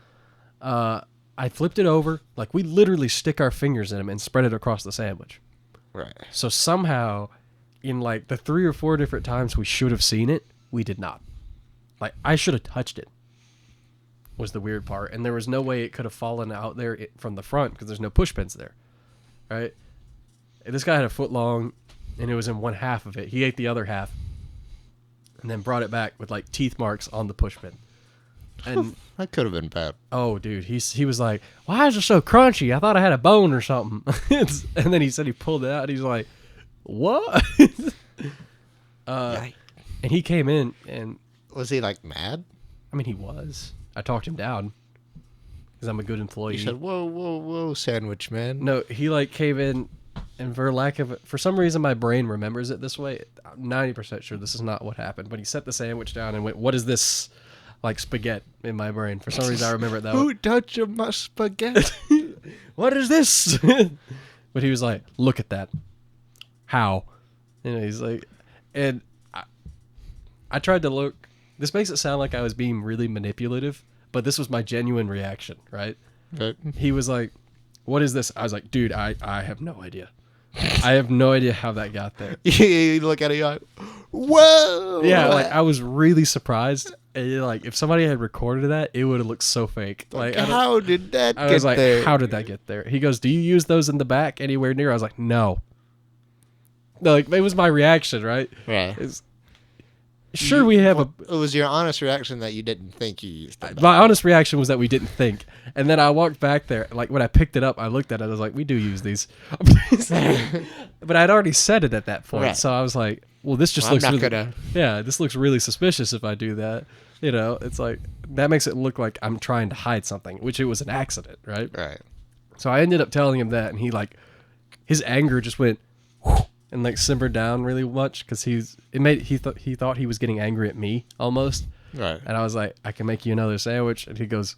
A: I flipped it over. Like, we literally stick our fingers in them and spread it across the sandwich.
B: Right.
A: So somehow, in like the 3 or 4 different times we should have seen it, we did not. Like, I should have touched it, was the weird part. And there was no way it could have fallen out there from the front because there's no push pins there, right? And this guy had a foot long, and it was in one half of it. He ate the other half and then brought it back with, like, teeth marks on the push pin. And
B: that could have been bad.
A: Oh, dude, he was like, why is it so crunchy? I thought I had a bone or something. And then he said he pulled it out, and he's like, what? And he came in, and...
B: Was he, like, mad?
A: I mean, he was. I talked him down, because I'm a good employee.
B: You said, whoa, sandwich man.
A: No, he, like, came in, and for some reason my brain remembers it this way. I'm 90% sure this is not what happened, but he set the sandwich down and went, what is this? Like spaghetti in my brain. For some reason I remember it that way.
B: Who touched my spaghetti?
A: What is this? But he was like, look at that. How? You know, he's like, and I tried to look. This makes it sound like I was being really manipulative, but this was my genuine reaction, right?
B: Right.
A: He was like, what is this? I was like, dude, I have no idea. I have no idea how that got there.
B: You look at it, you're like, whoa.
A: Yeah, like I was really surprised. And, like, if somebody had recorded that, it would have looked so fake. Like,
B: how did that get there?
A: I was like, how did that get there? He goes, do you use those in the back anywhere near? I was like, no. Like, it was my reaction, right?
B: Right.
A: Sure, we have
B: It was your honest reaction that you didn't think you used them.
A: My honest reaction was that we didn't think. And then I walked back there. Like, when I picked it up, I looked at it. I was like, we do use these. But I'd already said it at that point.
B: Right.
A: So I was like, well, this just looks really... Yeah, this looks really suspicious if I do that. You know, it's like, that makes it look like I'm trying to hide something, which it was an accident, right?
B: Right.
A: So I ended up telling him that, and he, like, his anger just went... and like simmered down really much because he thought he was getting angry at me almost.
B: Right.
A: And I was like, I can make you another sandwich. And he goes,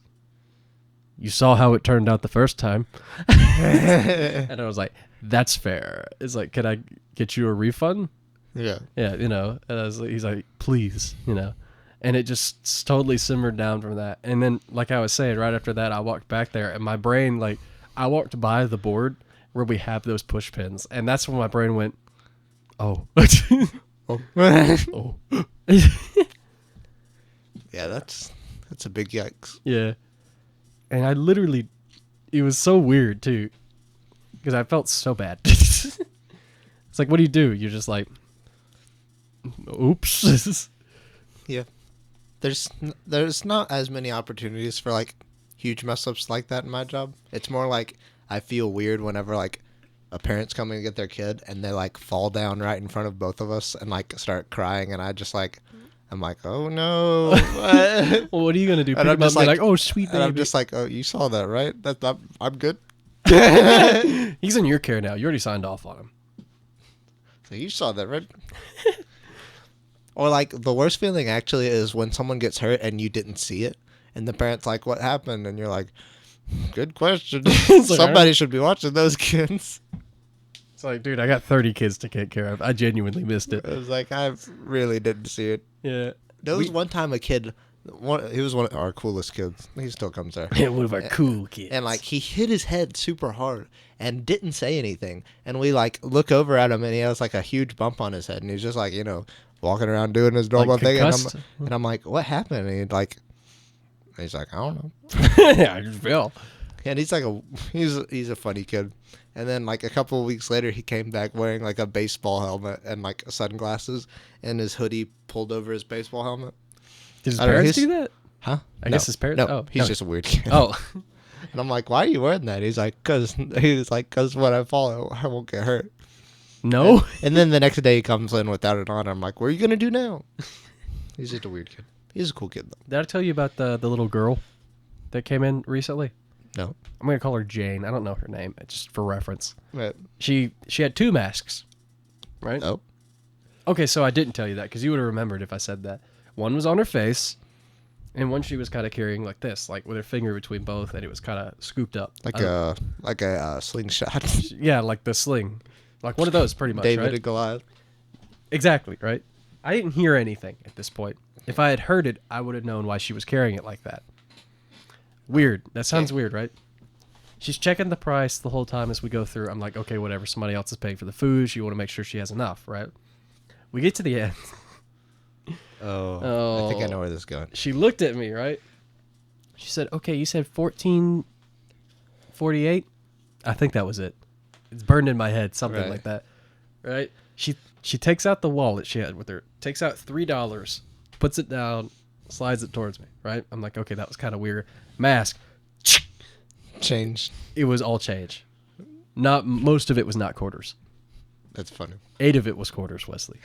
A: you saw how it turned out the first time. And I was like, that's fair. It's like, can I get you a refund?
B: Yeah.
A: Yeah, you know. And he's like, please, you know. And it just totally simmered down from that. And then, like I was saying, right after that, I walked back there, and my brain, like, I walked by the board where we have those push pins, and that's when my brain went, oh.
B: Oh.
A: Oh.
B: Yeah, that's a big yikes.
A: Yeah. And I literally, it was so weird, too, because I felt so bad. It's like, what do? You're just like, oops.
B: Yeah. There's not as many opportunities for, like, huge mess-ups like that in my job. It's more like I feel weird whenever, like, a parent's coming to get their kid and they, like, fall down right in front of both of us and, like, start crying, and I just, like, I'm like, oh, no.
A: Well, what are you going to do?
B: And I'm just
A: like, oh, sweet baby.
B: And I'm just like, oh, you saw that, right? I'm good.
A: He's in your care now. You already signed off on him.
B: So you saw that, right? Or, like, the worst feeling actually is when someone gets hurt and you didn't see it, and the parent's like, what happened? And you're like, good question. Somebody should be watching those kids.
A: It's like, dude, I got 30 kids to take care of. I genuinely missed it.
B: I was like, I really didn't see it.
A: Yeah.
B: There was one time a kid, he was one of our coolest kids. He still comes there.
A: One of our cool kids.
B: And, like, he hit his head super hard and didn't say anything. And we, like, look over at him, and he has, like, a huge bump on his head. And he's just, like, you know, walking around doing his normal thing. And I'm like, what happened? And he's like, I don't know.
A: Yeah, I just fell.
B: And he's like he's a funny kid. And then, like, a couple of weeks later, he came back wearing, like, a baseball helmet and, like, sunglasses, and his hoodie pulled over his baseball helmet.
A: Did his parents do that?
B: Huh?
A: I guess his parents.
B: No,
A: oh,
B: he's just a weird kid.
A: Oh,
B: And I'm like, why are you wearing that? He's like, cause when I fall, I won't get hurt.
A: No.
B: And then the next day he comes in without it on. I'm like, what are you gonna do now? He's just a weird kid. He's a cool kid though.
A: Did I tell you about the little girl that came in recently?
B: No.
A: I'm gonna call her Jane. I don't know her name, just for reference.
B: Right.
A: She had 2 masks, right?
B: Oh.
A: Okay, so I didn't tell you that because you would have remembered if I said that. One was on her face, and one she was kind of carrying like this, like with her finger between both, and it was kind of scooped up.
B: Like a slingshot.
A: Yeah, like the sling. Like one of those, pretty much,
B: David
A: right?
B: and Goliath.
A: Exactly, right? I didn't hear anything at this point. If I had heard it, I would have known why she was carrying it like that. Weird. That sounds weird, right? She's checking the price the whole time as we go through. I'm like, okay, whatever. Somebody else is paying for the food. She want to make sure she has enough, right? We get to the end.
B: Oh. I think I know where this is going.
A: She looked at me, right? She said, okay, you said $14.48? I think that was it. It's burned in my head, something like that, right? She takes out the wallet she had with her, takes out $3, puts it down, slides it towards me, right? I'm like, okay, that was kind of weird. Mask.
B: Change.
A: It was all change. Not most of it was not quarters.
B: That's funny.
A: 8 of it was quarters, Wesley.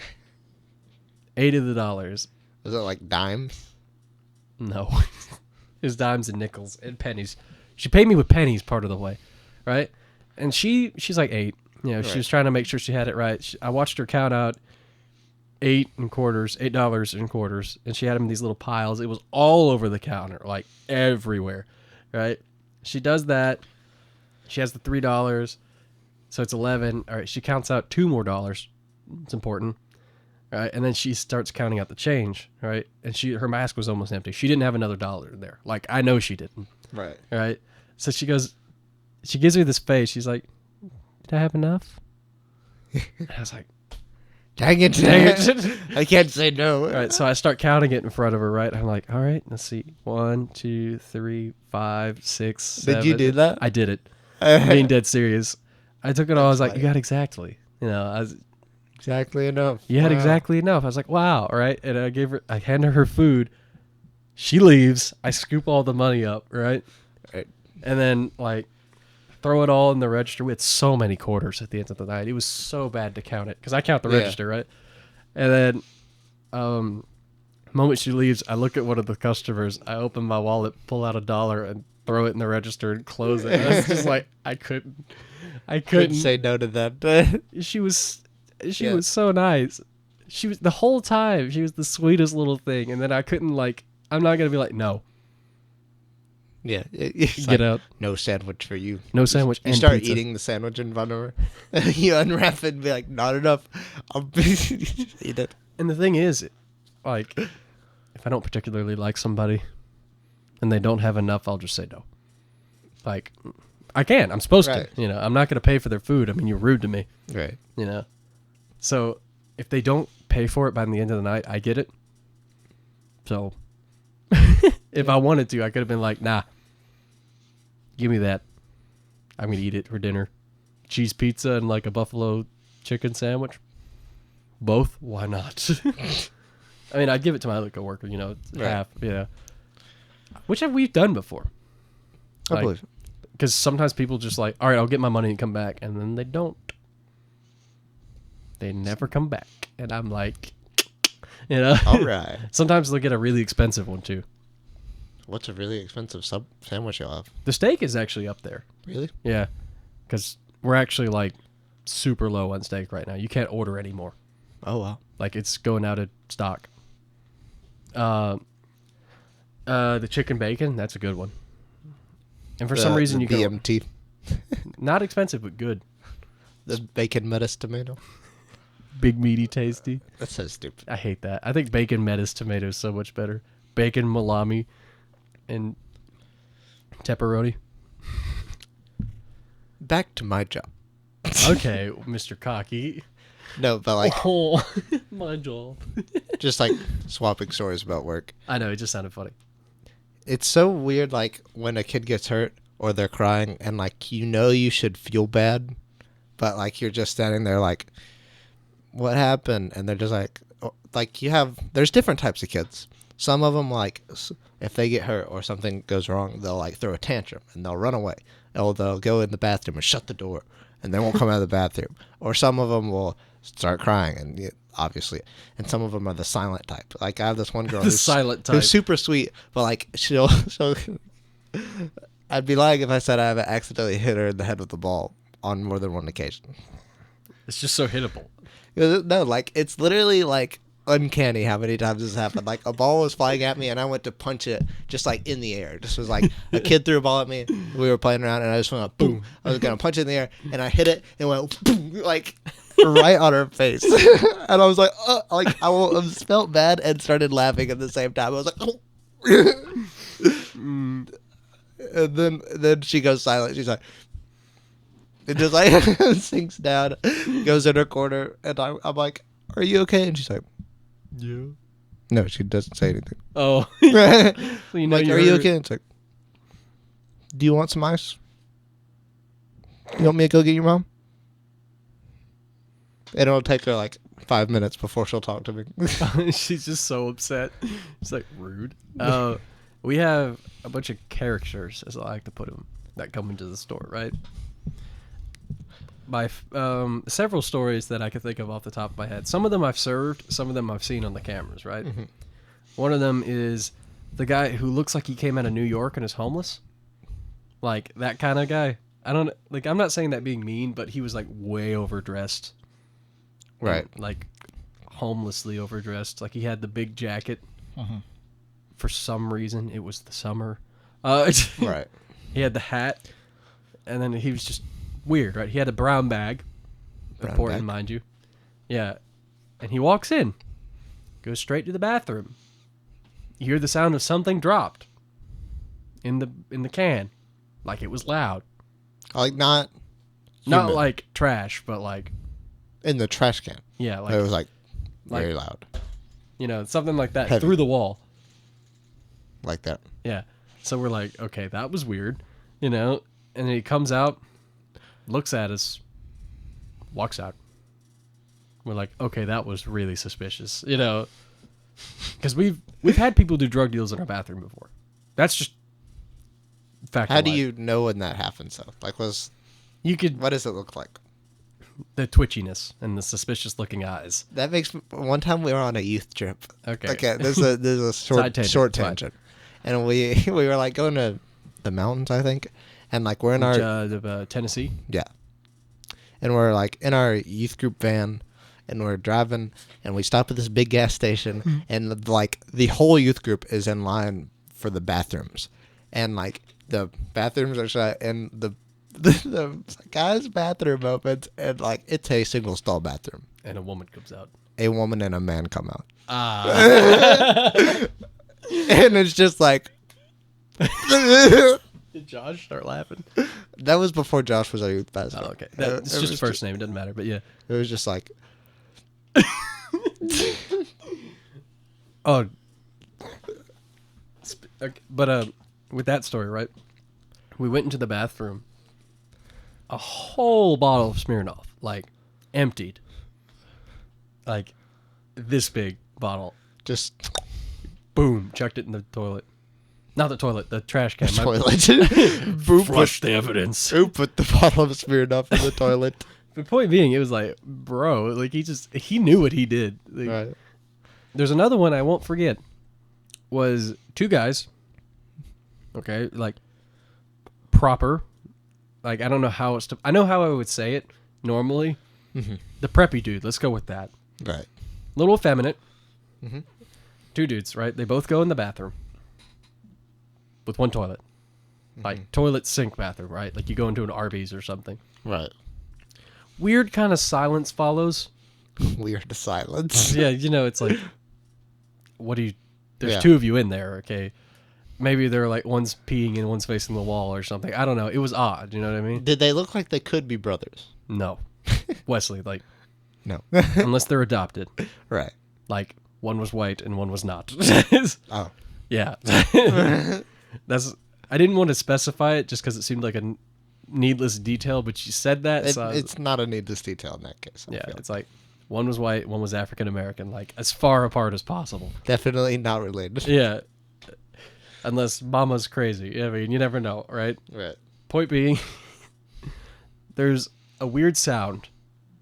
A: 8 of the dollars.
B: Was it like dimes?
A: No. It was dimes and nickels and pennies. She paid me with pennies part of the way, right? And she's like 8. You know, she was trying to make sure she had it right. I watched her count out $8 in quarters, and she had them in these little piles. It was all over the counter, like everywhere, right? She does that. She has the $3, so it's 11. All right, she counts out $2 more. It's important, right? And then she starts counting out the change, right? And her mask was almost empty. She didn't have another dollar in there. Like I know she didn't. Right. So she gives me this face. She's like, "Did I have enough?" And I was like,
B: Dang it. I can't say no.
A: all right, so I start counting it in front of her, right? I'm like, all right, let's see. 1, 2, 3, 5, 6, 7.
B: Did you do that?
A: I did it. Being dead serious. I took it all. I was like,
B: funny.
A: you got exactly. You know,
B: Exactly enough.
A: you had
B: Wow.
A: exactly enough. I was like, wow, all right. And I hand her food. She leaves. I scoop all the money up, right?
B: Right.
A: And then, like, throw it all in the register. We had so many quarters at the end of the night. It was so bad to count it because I count the register, right? And then, moment she leaves, I look at one of the customers. I open my wallet, pull out $1, and throw it in the register and close it. I was just like, I couldn't
B: say no to that.
A: She was so nice. She was the whole time. She was the sweetest little thing. And then I couldn't I'm not gonna be like, no.
B: Yeah.
A: Get out.
B: No sandwich for you.
A: No sandwich.
B: You
A: and
B: start
A: pizza.
B: eating the sandwich in front of her. You unwrap it and be like, not enough. I'll eat it.
A: And the thing is, like, if I don't particularly like somebody and they don't have enough, I'll just say no. Like, I can. I'm supposed to. You know, I'm not gonna pay for their food. I mean, you're rude to me.
B: Right.
A: You know. So if they don't pay for it by the end of the night, I get it. So if I wanted to, I could have been like, nah, give me that. I'm going to eat it for dinner. Cheese pizza and like a buffalo chicken sandwich. Both? Why not? I mean, I'd give it to my other coworker, you know, half, you know. Which have we done before?
B: I believe.
A: Because sometimes people just like, all right, I'll get my money and come back. And then they don't. They never come back. And I'm like, you know.
B: All right.
A: Sometimes they'll get a really expensive one too.
B: What's a really expensive sandwich you'll have?
A: The steak is actually up there.
B: Really?
A: Yeah. Because we're actually like super low on steak right now. You can't order anymore.
B: Oh, wow.
A: Like it's going out of stock. The chicken bacon, that's a good one. And for some reason you
B: BMT.
A: not expensive, but good.
B: The bacon lettuce tomato.
A: Big meaty tasty.
B: That's so stupid.
A: I hate that. I think bacon lettuce tomato is so much better. Bacon salami and pepperoni.
B: Back to my job.
A: Okay, Mr. Cocky.
B: No, but like
A: Oh, my job.
B: just like swapping stories about work.
A: I know, it just sounded funny.
B: It's so weird, like when a kid gets hurt or they're crying, and like you should feel bad, but like you're just standing there like, what happened? And they're just like there's different types of kids. Some of them, like, if they get hurt or something goes wrong, they'll, like, throw a tantrum and they'll run away. Or they'll go in the bathroom and shut the door and they won't come out of the bathroom. Or some of them will start crying, and obviously. And some of them are the silent type. Like, I have this one girl
A: The silent type.
B: who's super sweet, but, like, she'll I'd be lying if I said I haven't accidentally hit her in the head with the ball on more than one occasion.
A: It's just so hittable.
B: No, like, it's literally, like, uncanny how many times this happened. Like, a ball was flying at me and I went to punch it just, like, in the air. This was like a kid threw a ball at me, we were playing around, and I just went boom. I was gonna punch it in the air and I hit it and went boom, like right on her face. And I was like, like, I felt bad and started laughing at the same time. I was like, oh. And then she goes silent. She's like, it just like sinks down, goes in her corner, and I'm like, are you okay? And she's like,
A: yeah.
B: No, she doesn't say anything.
A: Oh.
B: Well,
A: you know,
B: like, are you okay? And it's like, do you want some ice? You want me to go get your mom? And it'll take her like 5 minutes before she'll talk to me.
A: She's just so upset. She's like, rude. We have a bunch of characters, as I like to put them, that come into the store, right? By several stories that I could think of off the top of my head. Some of them I've served, some of them I've seen on the cameras, right? Mm-hmm. One of them is the guy who looks like he came out of New York and is homeless. Like, that kind of guy. I'm not saying that being mean, but he was like way overdressed.
B: Right.
A: And, like, homelessly overdressed. Like, he had the big jacket.
B: Mm-hmm.
A: For some reason, it was the summer.
B: Right.
A: He had the hat, and then he was just weird, right? He had a brown bag. Important, mind you. Yeah. And he walks in. Goes straight to the bathroom. You hear the sound of something dropped. In the can. Like, it was loud.
B: Like, not
A: like trash, but like...
B: in the trash can.
A: Yeah, like...
B: It was, like very loud.
A: You know, something like that.
B: Heavy.
A: Through the wall.
B: Like that.
A: Yeah. So we're like, okay, that was weird. You know? And then he comes out, looks at us, walks out. We're like, okay, that was really suspicious. You know? Because we've had people do drug deals in our bathroom before. That's just fact.
B: How do you know when that happens, though? Like, what does it look like?
A: The twitchiness and the suspicious looking eyes.
B: That makes... One time we were on a youth trip.
A: Okay.
B: There's a short tangent. And we were like going to the mountains, I think. And like we're in our...
A: Tennessee?
B: Yeah. And we're like in our youth group van and we're driving and we stop at this big gas station and like the whole youth group is in line for the bathrooms. And like the bathrooms are shut and the guy's bathroom opens and like it's a single stall bathroom.
A: And a woman comes out.
B: A woman and a man come out.
A: And
B: it's just like...
A: Did Josh start laughing?
B: That was before Josh was our youth pastor.
A: Oh, okay. It's just first name. It doesn't matter, but yeah.
B: It was just like...
A: Oh. Okay, but with that story, right? We went into the bathroom. A whole bottle of Smirnoff, like, emptied. Like, this big bottle.
B: Just...
A: Boom. Chucked it in the toilet. Not the toilet, the trash can.
B: The toilet.
A: Boom. Flush the evidence.
B: Who put the bottle of Smirnoff in the toilet?
A: The point being, it was like, bro, like, he knew what he did. Like,
B: right.
A: There's another one I won't forget. Was two guys. Okay, like, proper. Like, I don't know how I know how I would say it normally. Mm-hmm. The preppy dude. Let's go with that.
B: Right.
A: Little effeminate.
B: Mm-hmm.
A: Two dudes, right? They both go in the bathroom. With one toilet. Mm-hmm. Like, toilet sink bathroom, right? Like, you go into an Arby's or something.
B: Right.
A: Weird kind of silence follows.
B: Weird silence.
A: Yeah, you know, it's like, there's two of you in there, okay? Maybe they're like, one's peeing and one's facing the wall or something. I don't know. It was odd, you know what I mean?
B: Did they look like they could be brothers?
A: No. Wesley, like...
B: No.
A: Unless they're adopted.
B: Right.
A: Like, one was white and one was not.
B: Oh.
A: Yeah. I didn't want to specify it just because it seemed like a needless detail, but you said that.
B: It's not a needless detail in that case.
A: It's like, One was white, one was African American, like as far apart as possible.
B: Definitely not related.
A: Yeah. Unless mama's crazy. I mean, you never know, right?
B: Right.
A: Point being, there's a weird sound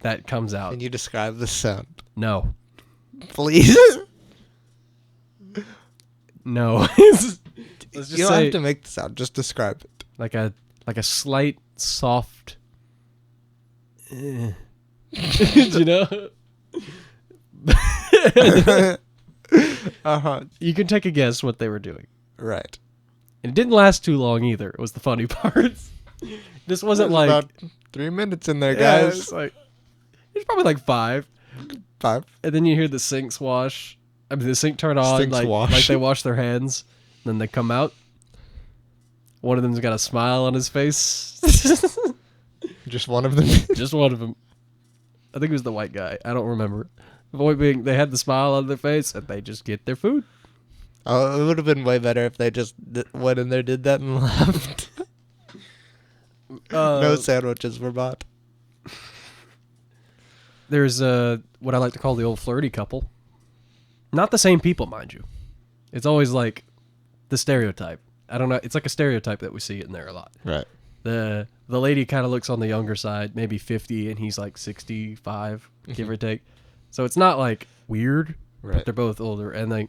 A: that comes out.
B: Can you describe the sound?
A: No.
B: Please?
A: No. Let's just
B: You don't
A: say
B: have to make the sound. Just describe it.
A: like a slight, soft... you know?
B: Uh-huh.
A: You can take a guess what they were doing.
B: Right.
A: And it didn't last too long either. It was the funny part. This wasn't
B: There's
A: like
B: about 3 minutes in there,
A: yeah,
B: guys.
A: it's probably like 5.
B: 5.
A: And then you hear the sinks wash. I mean, the sink turn on
B: Sinks wash.
A: like they wash their hands. Then they come out. One of them's got a smile on his face.
B: Just one of them.
A: Just one of them. I think it was the white guy. I don't remember. The point being, they had the smile on their face and they just get their food.
B: Oh, it would have been way better if they just went in there, did that, and left. No sandwiches were bought.
A: There's what I like to call the old flirty couple. Not the same people, mind you. It's always like the stereotype. I don't know. It's like a stereotype that we see in there a lot.
B: Right.
A: The lady kind of looks on the younger side, maybe 50, and he's like 65, give or take. So it's not like weird,
B: Right.
A: but they're both older. And like,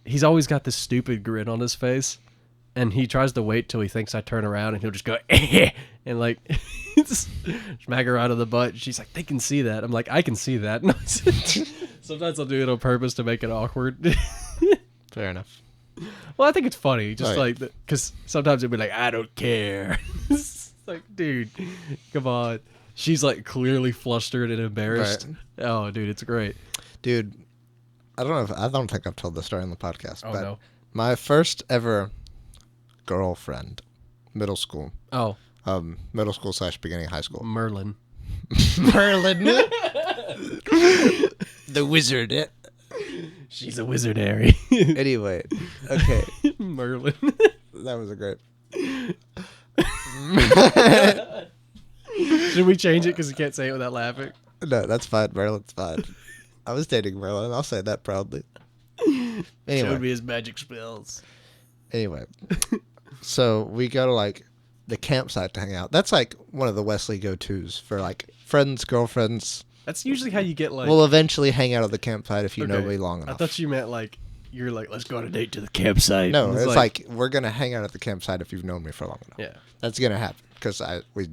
A: he's always got this stupid grin on his face. And he tries to wait till he thinks I turn around, and he'll just go, and like, smack her out of the butt. She's like, they can see that. I'm like, I can see that. Sometimes I'll do it on purpose to make it awkward.
B: Fair enough.
A: Well, I think it's funny, just
B: Right.
A: like, because sometimes it'd be like, I don't care. It's like, dude, come on. She's like clearly flustered and embarrassed.
B: Right.
A: Oh, dude, it's great.
B: Dude, I don't think I've told this story on the podcast,
A: Oh,
B: but
A: no.
B: my first ever girlfriend, middle school, middle school / beginning of high school.
A: Merlin.
B: Merlin. The wizard.
A: She's a wizard, Harry.
B: Anyway, okay.
A: Merlin.
B: That was a great.
A: Should we change it because you can't say it without laughing?
B: No, that's fine. Merlin's fine. I was dating Merlin. I'll say that proudly.
A: Showed
B: Anyway,
A: me his magic spells.
B: So we go to like the campsite to hang out. That's like one of the Wesley go-tos for like friends, girlfriends.
A: That's usually how you get like...
B: We'll eventually hang out at the campsite if you know
A: Okay.
B: me long
A: I
B: enough.
A: thought you meant like, you're like, let's go on a date to the campsite.
B: No,
A: And
B: it's like we're gonna hang out at the campsite if you've known me for long enough.
A: Yeah.
B: That's gonna happen because we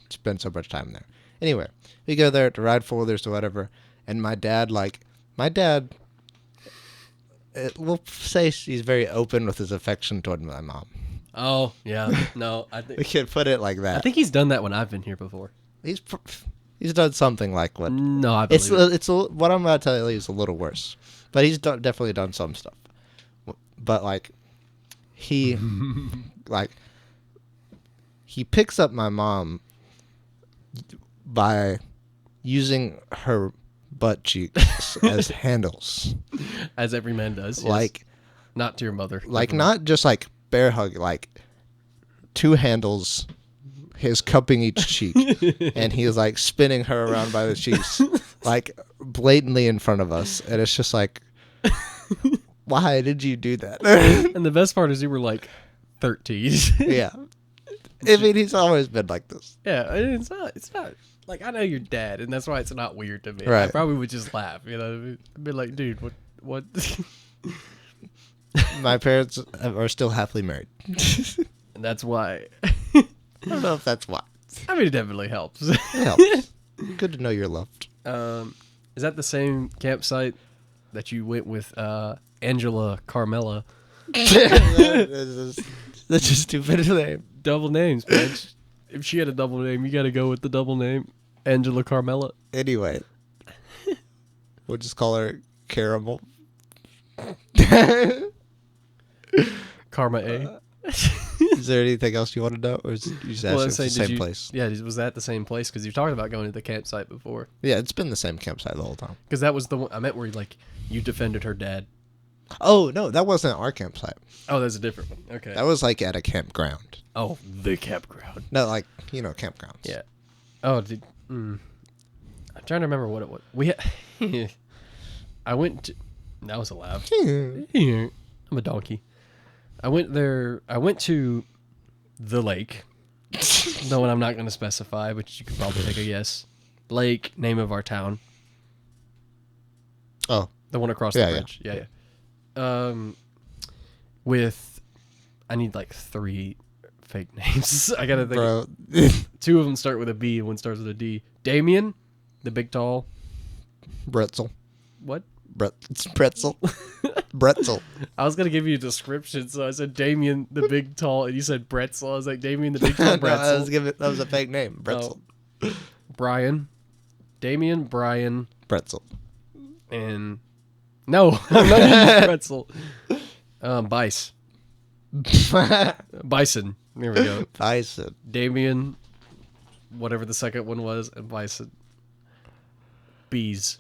B: spend so much time there. Anyway, we go there to ride 4-wheelers to whatever, and my dad, we'll say he's very open with his affection toward my mom.
A: Oh, yeah. No, I
B: We
A: think...
B: can put it like that.
A: I think he's done that when I've been here before.
B: He's done something like what.
A: No, I believe it.
B: It's what I'm about to tell you is a little worse, but he's definitely done some stuff. But like, he he picks up my mom by using her butt cheeks as handles,
A: As every man does. Yes.
B: like
A: Not to your mother.
B: not just like bear hug, like 2 handles. His cupping each cheek, and he's like spinning her around by the cheeks, like blatantly in front of us, and it's just like, why did you do that?
A: And the best part is you were like 13.
B: Yeah, I mean he's always been like this.
A: Yeah, it's not like, I know your dad, and that's why it's not weird to me. I
B: Right.
A: probably would just laugh, you know, I'd be like, dude, what?
B: My parents are still happily married.
A: And that's why.
B: I don't know if that's why.
A: I mean, it definitely helps.
B: It helps. Good to know you're loved.
A: Is that the same campsite that you went with Angela Carmela?
B: That's just stupid name.
A: Double names, man. If she had a double name, you got to go with the double name, Angela Carmela.
B: Anyway, we'll just call her Caramel.
A: Karma A.
B: Is there anything else you want to know, or is you just asking if it's the same place?
A: Yeah, was that the same place? Because you talked about going to the campsite before.
B: Yeah, it's been the same campsite the whole time.
A: Because that was the one I meant where like you defended her dad.
B: Oh no, that wasn't our campsite.
A: Oh, that's a different one. Okay.
B: That was like at a campground.
A: Oh, the campground.
B: No, like campgrounds.
A: Yeah. Oh, I'm trying to remember what it was. I went to, that was a laugh. I'm a donkey. I went there. I went to the lake. No one I'm not going to specify, but you could probably take a guess. Lake, name of our town.
B: Oh.
A: The one across the bridge. Yeah. I need like 3 fake names. I got to think.
B: Bro.
A: 2 of them start with a B and one starts with a D. Damien, the big tall.
B: Bretzel.
A: What?
B: Pretzel. Bretzel.
A: I was going to give you a description, so I said Damien, the big tall, and you said Bretzel. I was like, Damien, the big tall Bretzel.
B: That was a fake name. Bretzel.
A: Brian. Damien, Brian.
B: Bretzel.
A: And no, I'm not using Bretzel. Bice. Bison. There we go.
B: Bison.
A: Damien, whatever the second one was, and Bison. Bees.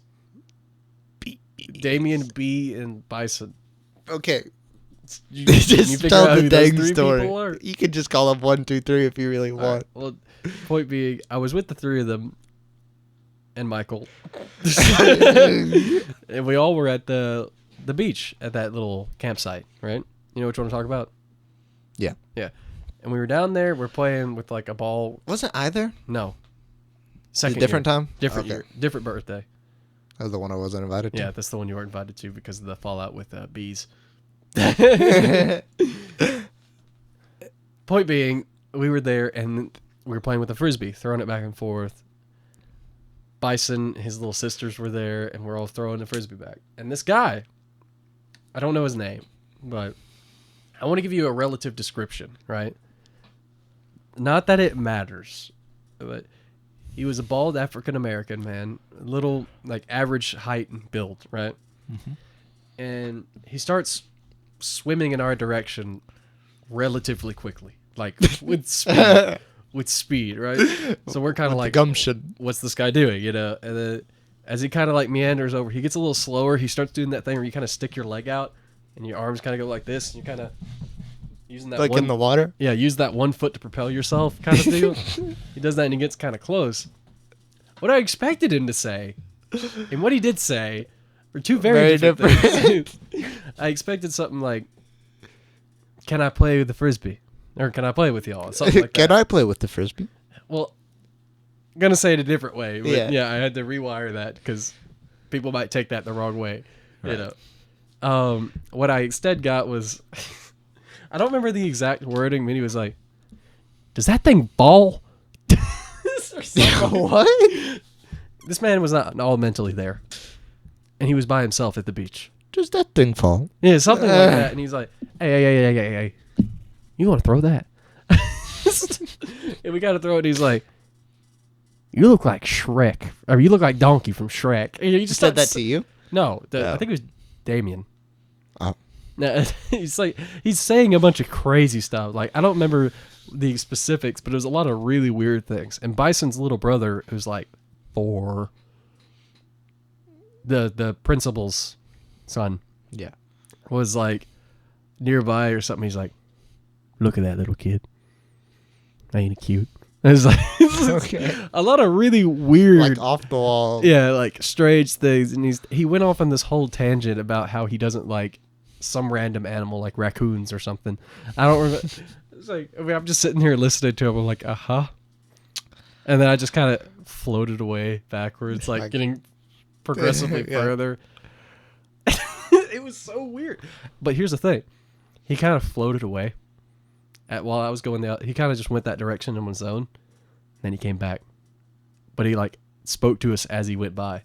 A: Damien, B, and Bison.
B: Okay.
A: You
B: Just
A: figure
B: tell
A: out
B: the
A: who those
B: dang
A: 3
B: story.
A: people are?
B: You could just call them 1, 2, 3 if you really want.
A: Right, well, point being, I was with the 3 of them and Michael. And we all were at the beach at that little campsite, right? You know which one I'm talking about?
B: Yeah.
A: Yeah. And we were down there. We're playing with like a ball.
B: Wasn't either?
A: No.
B: Second different
A: year.
B: time?
A: Different
B: Okay.
A: year. Different birthday.
B: That was the one I wasn't invited to.
A: Yeah, that's the one you weren't invited to because of the fallout with bees. Point being, we were there and we were playing with a frisbee, throwing it back and forth. Bison, his little sisters were there, and we're all throwing the frisbee back. And this guy, I don't know his name, but I want to give you a relative description, right? Not that it matters, but he was a bald African-American man, little, like, average height and build, right?
B: Mm-hmm.
A: And he starts swimming in our direction relatively quickly, like, with speed. With speed, right? So we're kind of like,
B: gumption.
A: what's this guy doing, you know? And then as he kind of, like, meanders over, he gets a little slower. He starts doing that thing where you kind of stick your leg out, and your arms kind of go like this, and you kind of... Using that
B: Like in the water?
A: Yeah, use that one foot to propel yourself kind of deal. He does that and he gets kind of close. What I expected him to say, and what he did say, were 2 very different things. I expected something like, can I play with the frisbee? Or can I play with y'all? Something like that.
B: Can I play with the frisbee?
A: Well, I'm going to say it a different way. But
B: Yeah.
A: I had to rewire that because people might take that the wrong way. Right. You know. What I instead got was... I don't remember the exact wording, but he was like, does that thing ball?
B: What?
A: This man was not all mentally there. And he was by himself at the beach.
B: Does that thing fall?
A: Yeah, something like that. And he's like, hey. You want to throw that? And we got to throw it. And he's like, you look like Shrek. Or you look like Donkey from Shrek. And you just
B: Said that to you?
A: No, I think it was Damien.
B: Oh.
A: No, he's like he's saying a bunch of crazy stuff. Like I don't remember the specifics, but it was a lot of really weird things. And Bison's little brother, who's like 4, the principal's son,
B: Yeah.
A: was like nearby or something. He's like, "Look at that little kid. Ain't he cute?" And it's like
B: Okay.
A: a lot of really weird,
B: Like off the wall.
A: yeah, like strange things. And he went off on this whole tangent about how he doesn't like some random animal like raccoons or something. I don't remember. It's like I'm just sitting here listening to him. I'm like, and then I just kind of floated away backwards, like getting progressively further. It was so weird. But here's the thing: he kind of floated away. While I was going out, he kind of just went that direction on his own. Then he came back, but he like spoke to us as he went by.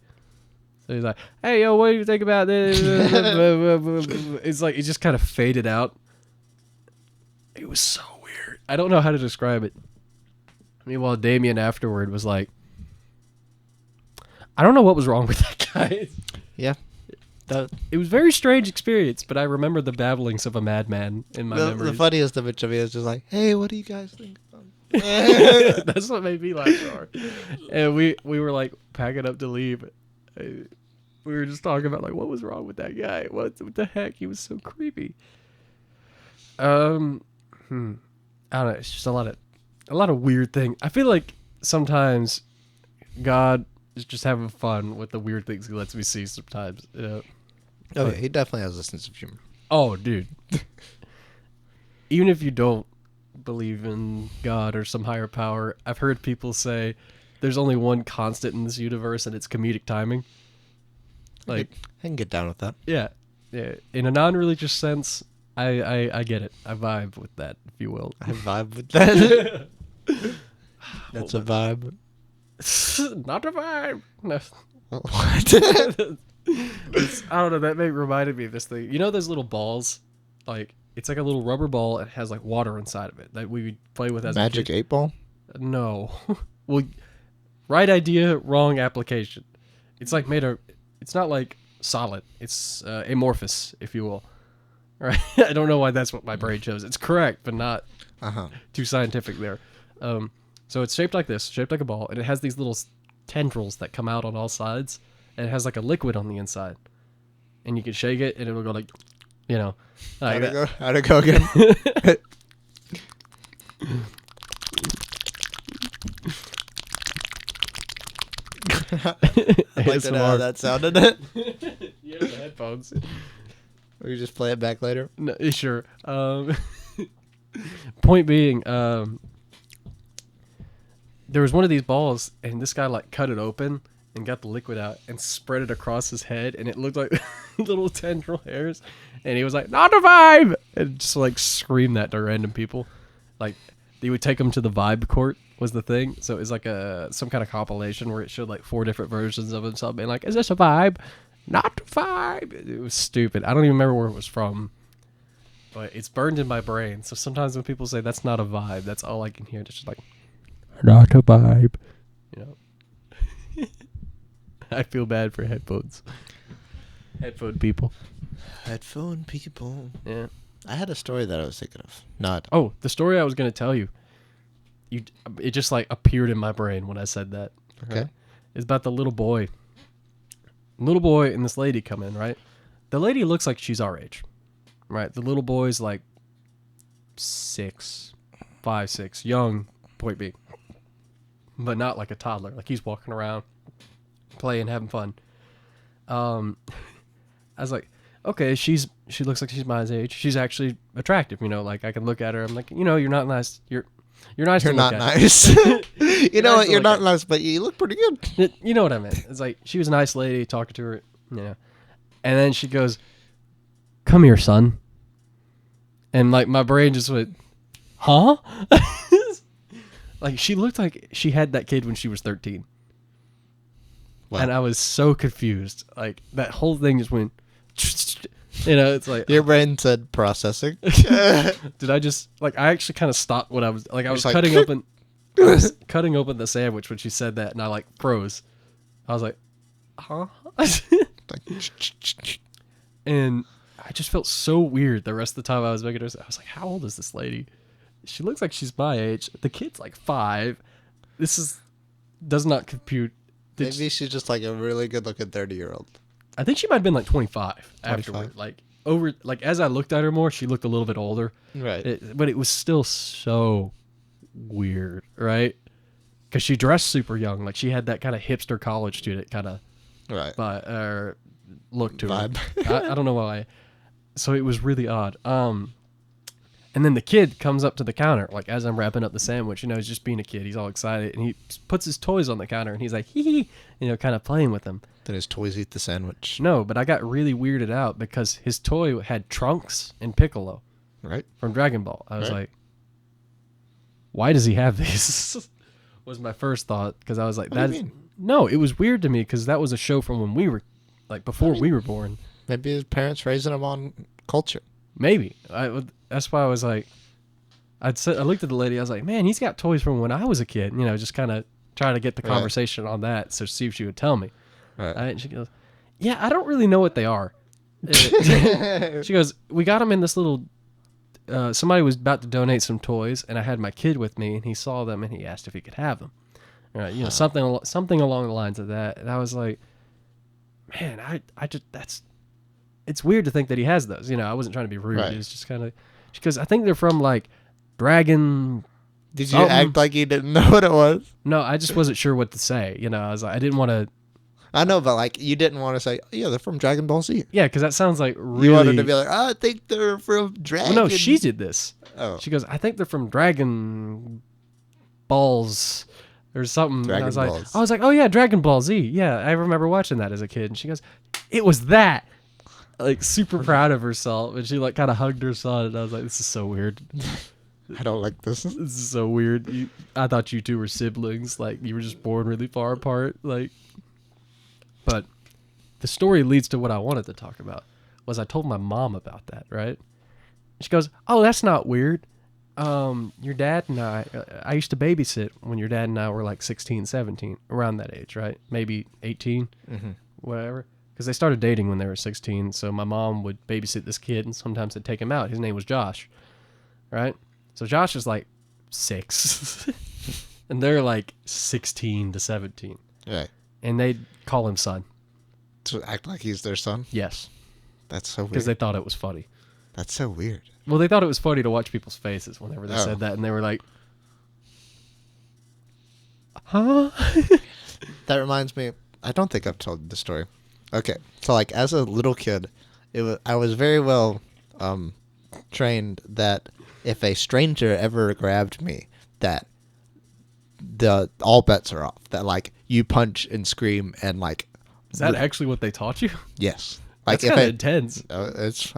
A: So he's like, "Hey, yo, what do you think about this?" It's like it just kind of faded out. It was so weird. I don't know how to describe it. Meanwhile, Damien afterward was like, "I don't know what was wrong with that guy."
B: Yeah.
A: It was a very strange experience, but I remember the babblings of a madman in my memories.
B: The funniest of it to me is just like, hey, what do you guys think?
A: That's what made me laugh so hard. And we were like packing up to leave. We were just talking about like what was wrong with that guy. What the heck? He was so creepy. I don't know. It's just a lot of weird thing. I feel like sometimes God is just having fun with the weird things he lets me see sometimes. You know?
B: Oh, yeah, he definitely has a sense of humor.
A: Oh, dude. Even if you don't believe in God or some higher power, I've heard people say there's only one constant in this universe, and it's comedic timing. Like,
B: I can get down with that.
A: yeah. In a non-religious sense, I get it. I vibe with that, if you will.
B: I vibe with that. That's a vibe.
A: Not a vibe. No.
B: What?
A: I don't know. That reminded me of this thing. You know those little balls? Like, it's like a little rubber ball. And it has like water inside of it that we would play with as
B: Magic
A: a kid.
B: 8-Ball?
A: No. Well, right idea, wrong application. It's like it's not like solid. It's amorphous, if you will. Right? I don't know why that's what my brain chose. It's correct, but not too scientific there. So it's shaped like this, shaped like a ball, and it has these little tendrils that come out on all sides, and it has like a liquid on the inside. And you can shake it, and it'll go like, you know. Like
B: How'd it go again? I'd like to know how that sounded.
A: You have the headphones.
B: Or you just play it back later?
A: No, sure. Point being, there was one of these balls, and this guy like cut it open and got the liquid out and spread it across his head, and it looked like little tendril hairs. And he was like, "Not a vibe!" and just like screamed that to random people. Like, they would take him to the vibe court was the thing. So it was like some kind of compilation where it showed like 4 different versions of himself being like, "Is this a vibe? Not a vibe." It was stupid. I don't even remember where it was from, but it's burned in my brain. So sometimes when people say that's not a vibe, that's all I can hear. It's just like, "Not a vibe," you know. I feel bad for headphones. Headphone people.
B: Headphone people.
A: Yeah.
B: I had a story that I was thinking of. Not.
A: Oh, the story I was going to tell you. It just like appeared in my brain when I said that.
B: Okay.
A: Right? It's about the little boy. Little boy and this lady come in, right? The lady looks like she's our age. Right? The little boy's like 5, 6, young, point being. But not like a toddler. Like he's walking around, playing, having fun. I was like, okay, she looks like she's my age. She's actually attractive, you know. Like I can look at her. I'm like, you know, you're not nice. You're nice.
B: You're
A: to
B: not
A: look at.
B: nice. You know what? You're not nice, but you look pretty good.
A: You know what I meant. It's like she was a nice lady talking to her, you know. And then she goes, "Come here, son." And like my brain just went, "Huh?" Like she looked like she had that kid when she was 13. Wow. And I was so confused. Like that whole thing just went, you know, it's like
B: your brain said processing.
A: Did I just like I actually kind of stopped what I was like I was cutting open cutting open the sandwich when she said that, and I like froze. I was like, "Huh?" And I just felt so weird the rest of the time I was making her. I was like, "How old is this lady? She looks like she's my age. The kid's like 5. This does not compute."
B: Maybe she's just like a really good-looking 30-year-old.
A: I think she might have been like 25 afterward. Like as I looked at her more, she looked a little bit older.
B: Right.
A: But it was still so weird, right? Because she dressed super young. Like she had that kind of hipster college student kind of look to
B: vibe.
A: Her. I don't know why. So it was really odd. And then the kid comes up to the counter, like as I'm wrapping up the sandwich, you know, he's just being a kid. He's all excited, and he puts his toys on the counter, and he's like, hee hee, you know, kind of playing with them.
B: Then his toys eat the sandwich.
A: No, but I got really weirded out because his toy had Trunks and Piccolo.
B: Right.
A: From Dragon Ball. I was like, why does he have these? Was my first thought, because I was like,
B: what do you mean?
A: No, it was weird to me because that was a show from when we were, like before we were born.
B: Maybe his parents raising him on culture.
A: Maybe. That's why I was like, I looked at the lady. I was like, man, he's got toys from when I was a kid. You know, just kind of trying to get the conversation on that, so see if she would tell me.
B: Right.
A: And she goes, yeah, I don't really know what they are. She goes, we got them in this little. Somebody was about to donate some toys, and I had my kid with me, and he saw them, and he asked if he could have them. You know, something along the lines of that. And I was like, man, I just it's weird to think that he has those. You know, I wasn't trying to be rude. Right. It's just kind of because I think they're from like Dragon
B: Did you act like you didn't know what it was?
A: No, I just wasn't sure what to say. You know, I was like, I didn't want to.
B: I know, but like you didn't want to say, oh, yeah, they're from Dragon Ball Z.
A: Yeah, because that sounds like really.
B: You wanted to be like, oh, I think they're from Dragon.
A: Well, no, she did this.
B: Oh.
A: She goes, I think they're from Dragon Balls or something.
B: Dragon
A: And
B: Balls.
A: I was like, oh yeah, Dragon Ball Z. Yeah, I remember watching that as a kid. And she goes, it was that. Like super proud of herself, and she like kind of hugged her son, and I was like, this is so weird.
B: I don't like this.
A: This is so weird. I thought you two were siblings, like you were just born really far apart, like. But the story leads to what I wanted to talk about. Was I told my mom about that, right? She goes, "Oh, that's not weird. Your dad and I used to babysit when your dad and I were like 16, 17, around that age, right? Maybe 18, whatever. Because they started dating when they were 16, so my mom would babysit this kid, and sometimes they'd take him out. His name was Josh, right? So Josh is like 6, and they're like 16 to 17.
B: Right.
A: And they'd call him son.
B: To act like he's their son?
A: Yes.
B: That's so weird.
A: Because they thought it was funny.
B: That's so weird.
A: Well, they thought it was funny to watch people's faces whenever they said that, and they were like, huh?
B: That reminds me, I don't think I've told the story. Okay, so like as a little kid, I was very well trained that if a stranger ever grabbed me, that all bets are off. That like you punch and scream and like.
A: Is that actually what they taught you?
B: Yes.
A: Like that's kind of intense.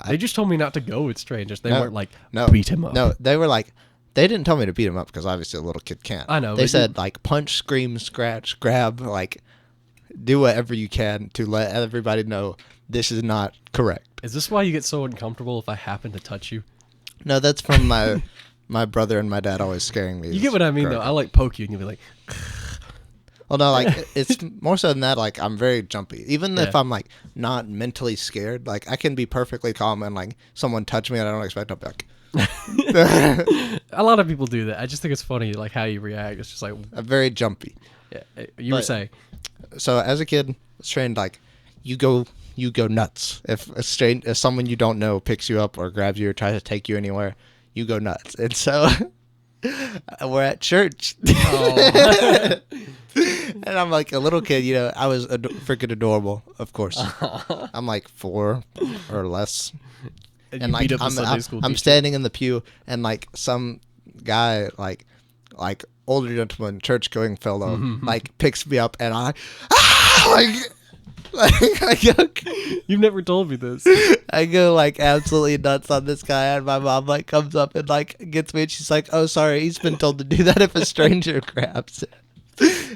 B: They
A: just told me not to go with strangers. They weren't like beat him up.
B: No, they were like. They didn't tell me to beat him up because obviously a little kid can't.
A: I know.
B: They said like punch, scream, scratch, grab, like. Do whatever you can to let everybody know this is not correct.
A: Is this why you get so uncomfortable if I happen to touch you?
B: No, that's from my brother and my dad always scaring me.
A: You get what I mean, though. I like poke you and you'll be like...
B: Well, no, like it's more so than that. Like I'm very jumpy. Even if I'm like not mentally scared, like I can be perfectly calm and like someone touch me and I don't expect, I'll be like...
A: A lot of people do that. I just think it's funny like how you react. It's just like...
B: I'm very jumpy.
A: Yeah, you were saying...
B: So as a kid, I was trained like you go nuts. If someone you don't know picks you up or grabs you or tries to take you anywhere, you go nuts. And so we're at church, and I'm like a little kid. You know, I was freaking adorable. Of course, I'm like 4 or less, and like I'm standing in the pew, and like some guy like older gentleman, church going fellow, like picks me up and I go,
A: you've never told me this.
B: I go like absolutely nuts on this guy, and my mom like comes up and like gets me, and she's like, "Oh, sorry, he's been told to do that if a stranger grabs it."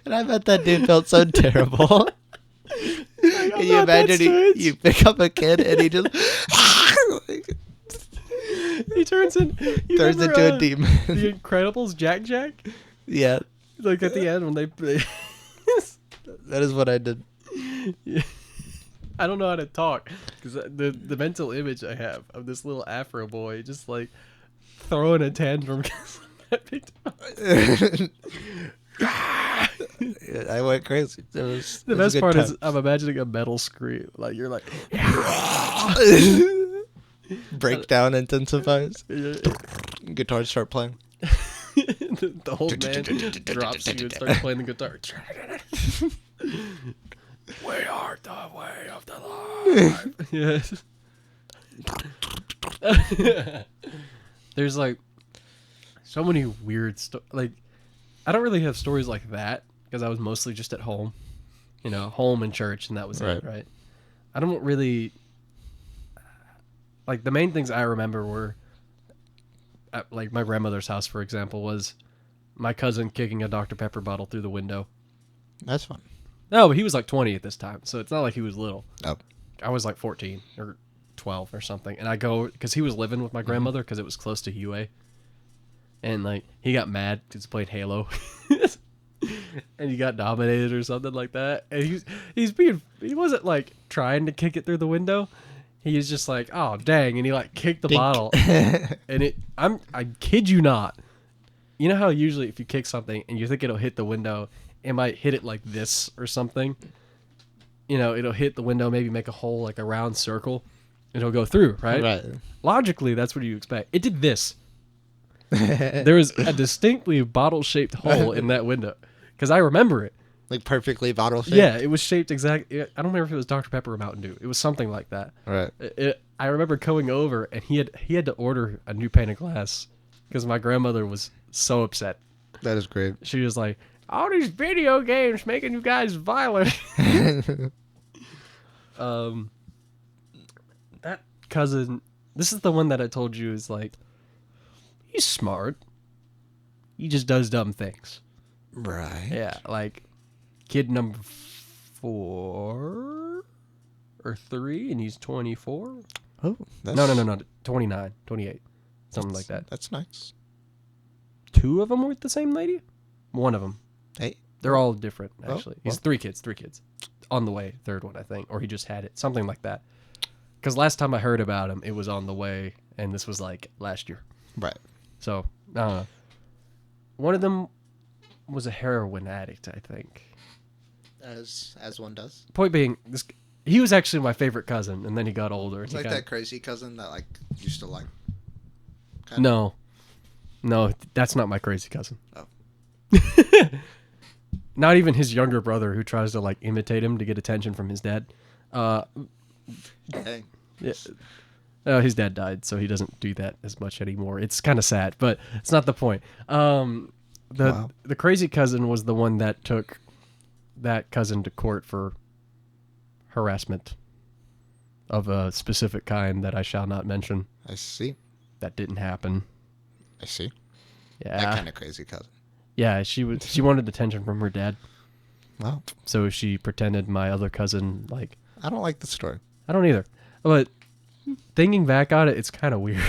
B: And I bet that dude felt so terrible. Can you imagine you pick up a kid and he just
A: he turns
B: into a demon.
A: The Incredibles, Jack.
B: Yeah,
A: like at the end when they play.
B: That is what I did.
A: Yeah. I don't know how to talk because the mental image I have of this little Afro boy just like throwing a tantrum because I picked him up.
B: I went crazy. The
A: best part is I'm imagining a metal scream. Like you're like
B: breakdown intensifies. Guitars start playing.
A: The whole man drops you and starts playing the guitar. We are the way of the life. Yes. There's like so many weird like I don't really have stories like that because I was mostly just at home, you know, home and church, and that was it, right? I don't really like the main things I remember were at, like my grandmother's house, for example, was my cousin kicking a Dr. Pepper bottle through the window.
B: That's fun.
A: No, but he was like 20 at this time, so it's not like he was little.
B: Oh.
A: I was like 14 or 12 or something, and I go because he was living with my grandmother because it was close to UA, and like he got mad because he played Halo, and he got dominated or something like that, and he wasn't like trying to kick it through the window. He was just like, oh dang, and he like kicked the bottle, and I kid you not, you know how usually if you kick something and you think it'll hit the window, it might hit it like this or something. You know, it'll hit the window, maybe make a hole, like a round circle, and it'll go through, right?
B: Right.
A: Logically, that's what you expect. It did this. There was a distinctly bottle-shaped hole in that window because I remember it.
B: Like perfectly bottle shaped?
A: Yeah, it was shaped exactly. I don't remember if it was Dr. Pepper or Mountain Dew. It was something like that.
B: Right.
A: I remember going over, and he had to order a new pane of glass because my grandmother was so upset.
B: That is great.
A: She was like, all these video games making you guys violent. That cousin, this is the one that I told you is like, he's smart. He just does dumb things.
B: Right.
A: Yeah, like kid number 4 or 3, and he's 24.
B: Oh,
A: No, 29, 28, something like that.
B: That's nice.
A: 2 of them were with the same lady. 1 of them.
B: Hey,
A: They're all different, actually.
B: well.
A: He's 3 kids. On the way, 3rd one, I think. Or he just had it. Something like that. Because last time I heard about him, it was on the way, and this was like last year.
B: right.
A: So, I don't know. One of them was a heroin addict, I think.
B: As one does.
A: Point being, he was actually my favorite cousin, and then he got older.
B: It's like that crazy cousin that like used to like.
A: No, that's not my crazy cousin.
B: Oh.
A: Not even his younger brother who tries to like imitate him to get attention from his dad.
B: Hey.
A: Yeah. His dad died, so he doesn't do that as much anymore. It's kind of sad, but it's not the point. The crazy cousin was the one that took that cousin to court for harassment of a specific kind that I shall not mention.
B: I see.
A: That didn't happen.
B: I see.
A: Yeah.
B: That kind of crazy cousin.
A: Yeah, she wanted attention from her dad.
B: Wow.
A: So she pretended my other cousin, like...
B: I don't like the story.
A: I don't either. But thinking back on it, it's kind of weird.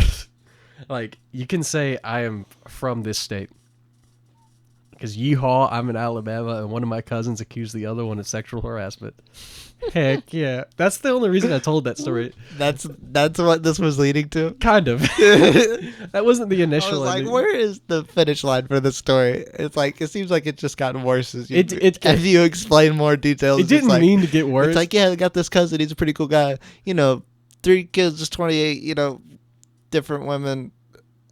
A: Like, you can say I am from this state. Because yeehaw, I'm in Alabama, and one of my cousins accused the other one of sexual harassment. Heck yeah. That's the only reason I told that story.
B: That's what this was leading to?
A: Kind of. That wasn't the initial
B: I was like,
A: ending.
B: where is the finish line for this story? It's like, it seems like it just gotten worse as you,
A: If
B: you explain more details.
A: It didn't mean to get worse.
B: It's like, yeah, I got this cousin. He's a pretty cool guy. 3 kids is 28, different women.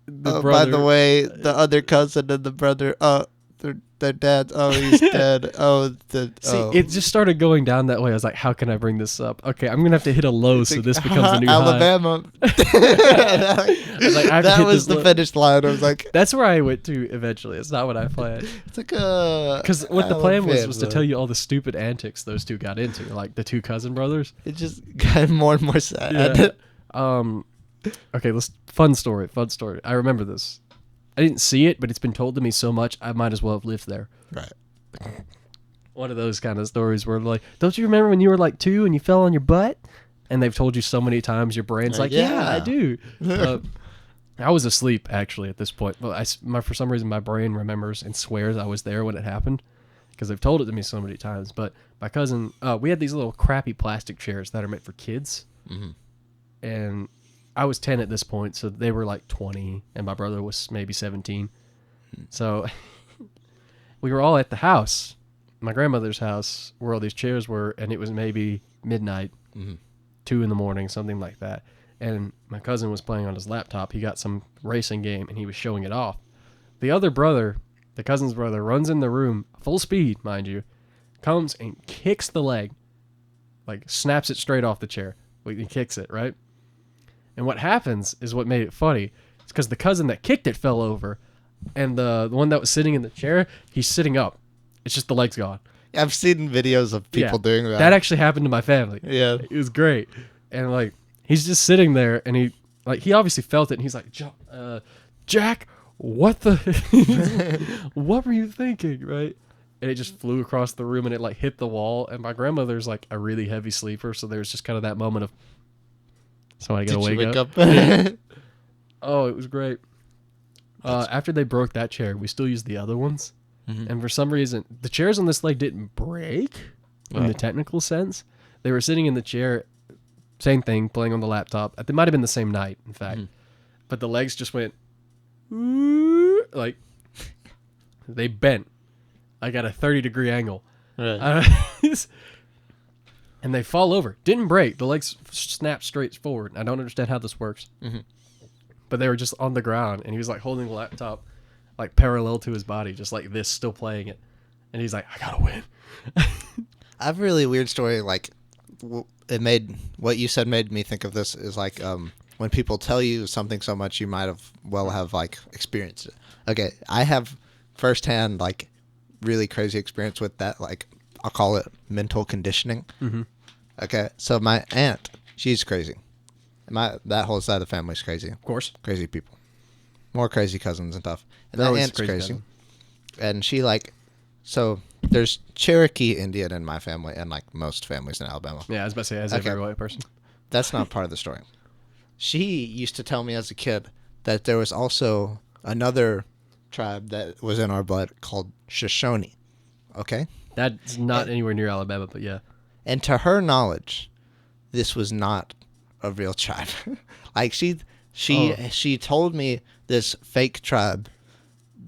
B: By the way, the other cousin and the brother, their dad, he's dead.
A: It just started going down that way. I was like, how can I bring this up? Okay, I'm going to have to hit a low so this becomes a new
B: Alabama. That was the finish line. I was like...
A: That's where I went to eventually. It's not what I planned.
B: It's like
A: because what the plan was to tell you all the stupid antics those 2 got into, like the 2 cousin brothers.
B: It just got more and more sad.
A: Yeah. Okay, fun story. I remember this. I didn't see it, but it's been told to me so much, I might as well have lived there.
B: Right.
A: One of those kind of stories where like, don't you remember when you were like 2 and you fell on your butt? And they've told you so many times, your brain's like, yeah, I do. I was asleep actually at this point, but for some reason my brain remembers and swears I was there when it happened because they've told it to me so many times. But my cousin, we had these little crappy plastic chairs that are meant for kids, and I was 10 at this point, so they were like 20, and my brother was maybe 17. So we were all at the house, my grandmother's house, where all these chairs were, and it was maybe midnight, 2 in the morning, something like that. And my cousin was playing on his laptop. He got some racing game, and he was showing it off. The other brother, the cousin's brother, runs in the room, full speed, mind you, comes and kicks the leg, like snaps it straight off the chair. He kicks it, right? And what happens is what made it funny. It's because the cousin that kicked it fell over, and the one that was sitting in the chair, he's sitting up. It's just the leg's gone.
B: I've seen videos of people doing that.
A: That actually happened to my family.
B: Yeah.
A: It was great. And like, he's just sitting there, and he obviously felt it, and he's like, Jack, what what were you thinking, right? And it just flew across the room, and it like hit the wall. And my grandmother's like a really heavy sleeper, so there was just kind of that moment of, somebody gotta wake up. Oh, it was great. After they broke that chair, we still used the other ones. And for some reason, the chairs on this leg didn't break in the technical sense. They were sitting in the chair, same thing, playing on the laptop. It might have been the same night, in fact. But the legs just went, like, they bent. I got a 30-degree angle. Right. And they fall over. Didn't break. The legs snap straight forward. I don't understand how this works. but they were just on the ground, and he was like holding the laptop like parallel to his body, just like this, still playing it. And he's like, I gotta win.
B: I have a really weird story. Like, it made what you said made me think of this is like when people tell you something so much, you might have like experienced it. Okay, I have firsthand like really crazy experience with that. Like, I'll call it mental conditioning.
A: Mm-hmm.
B: Okay, so my aunt, she's crazy. That whole side of the family's crazy.
A: Of course,
B: crazy people, more crazy cousins and stuff. And
A: They're
B: that
A: always
B: aunt's crazy.
A: cousin.
B: And she like, so there's Cherokee Indian in my family and like most families in Alabama.
A: Yeah, I was about to say, as
B: Okay.
A: every white person.
B: That's not part of the story. She used to tell me as a kid that there was also another tribe that was in our blood called Shoshone. Okay?
A: That's not anywhere near Alabama, but yeah.
B: And to her knowledge, this was not a real tribe. Like she told me this fake tribe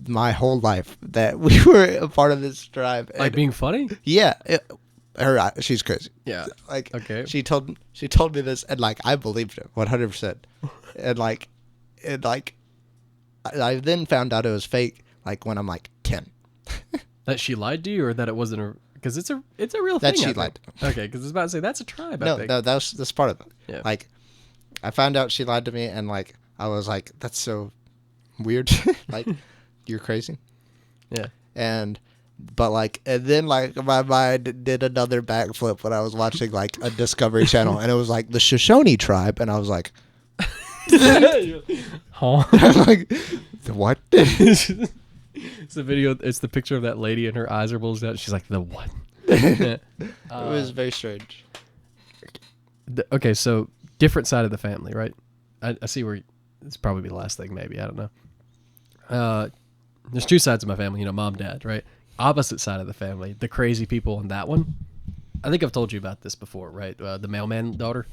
B: my whole life that we were a part of this tribe.
A: Like
B: And
A: being funny?
B: yeah, she's crazy.
A: Yeah.
B: Like
A: Okay.
B: she told me this, and like I believed it 100%. And I then found out it was fake. Like when I'm like 10.
A: That she lied to you, or that it wasn't a... Because it's a real
B: That
A: thing.
B: she
A: I think.
B: lied.
A: Okay, because I was about to say, that's a tribe, I
B: No,
A: think.
B: that's part of it.
A: Yeah.
B: Like I found out she lied to me, and like I was like, that's so weird. Like you're crazy.
A: Yeah.
B: And then my mind did another backflip when I was watching like a Discovery Channel, and it was like the Shoshone tribe, and I was like,
A: Huh?
B: I'm like, what?
A: It's the video. It's the picture of that lady, and her eyes are bulged out. She's like, the what? Yeah.
B: It was very strange.
A: Okay, so different side of the family, right? I see where it's probably the last thing. Maybe I don't know. There's two sides of my family. Mom, dad, right? Opposite side of the family, the crazy people in that one. I think I've told you about this before, right? The mailman daughter.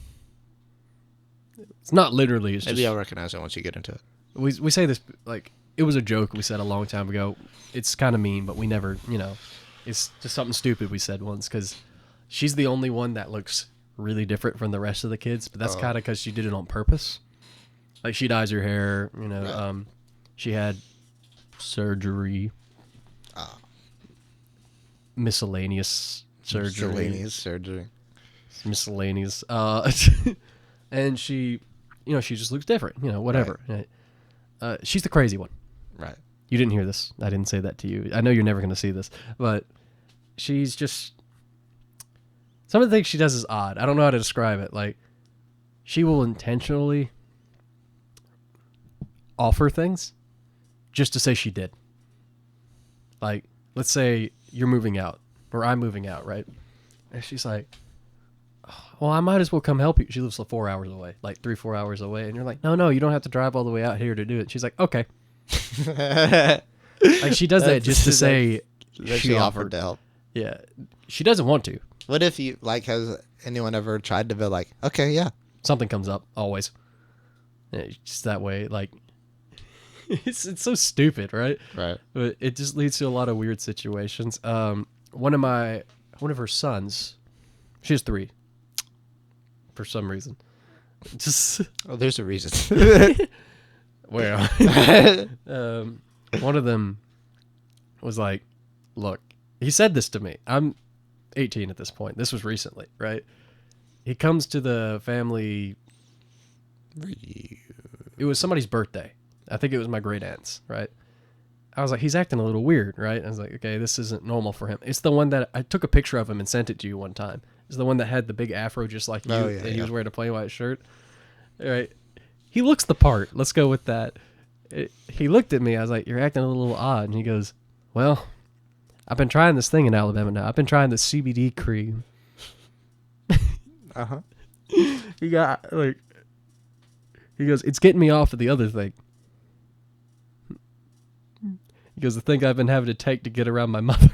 A: It's not literally. It's
B: Maybe
A: just
B: I'll recognize it once you get into it.
A: we say this like it was a joke we said a long time ago. It's kind of mean, but we never, it's just something stupid we said once because she's the only one that looks really different from the rest of the kids. But that's kind of because she did it on purpose. Like she dyes her hair,
B: Right.
A: She had surgery, miscellaneous surgery. Miscellaneous. And she, she just looks different. Whatever. She's the crazy one.
B: Right.
A: You didn't hear this. I didn't say that to you. I know you're never going to see this, but she's just... Some of the things she does is odd. I don't know how to describe it. Like, she will intentionally offer things just to say she did. Like, let's say you're moving out, or I'm moving out, right? And she's like, well, I might as well come help you. She lives 4 hours away, like 3-4 hours away. And you're like, no, you don't have to drive all the way out here to do it. She's like, okay. Like she does that just to say
B: she offered to help.
A: Yeah. She doesn't want to.
B: What if you has anyone ever tried to be like, okay, yeah.
A: Something comes up always. Yeah, just that way. Like, it's so stupid, right?
B: Right.
A: But it just leads to a lot of weird situations. One of her sons, she has 3 for some reason. Just
B: Oh, there's a reason.
A: well, one of them was like, look, he said this to me. I'm 18 at this point. This was recently, right? He comes to the family. It was somebody's birthday. I think it was my great aunt's, right? I was like, he's acting a little weird, right? I was like, okay, this isn't normal for him. It's the one that I took a picture of him and sent it to you one time. It's the one that had the big afro just like you, and he was wearing a plain white shirt. All right. He looks the part. Let's go with that. He looked at me. I was like, you're acting a little odd. And he goes, well, I've been trying this thing in Alabama now. I've been trying the CBD cream.
B: Uh-huh.
A: He goes, it's getting me off of the other thing. He goes, the thing I've been having to take to get around my mother.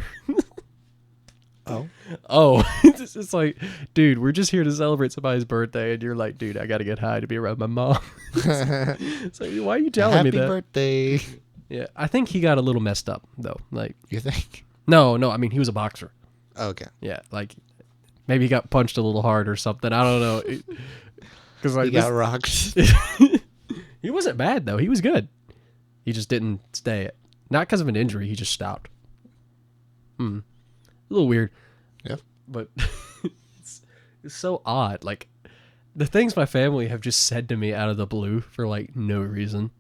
A: Oh, it's like, dude, we're just here to celebrate somebody's birthday, and you're like, dude, I got to get high to be around my mom. It's like, why are you telling me that?
B: Happy birthday.
A: Yeah, I think he got a little messed up though. Like,
B: You think?
A: no, I mean he was a boxer.
B: Okay.
A: Yeah, like maybe he got punched a little hard or something. I don't know. Because like
B: He got rocked.
A: He wasn't bad though. He was good. He just didn't stay. Not because of an injury. He just stopped. A little weird.
B: Yeah.
A: But it's so odd. Like, the things my family have just said to me out of the blue for, like, no reason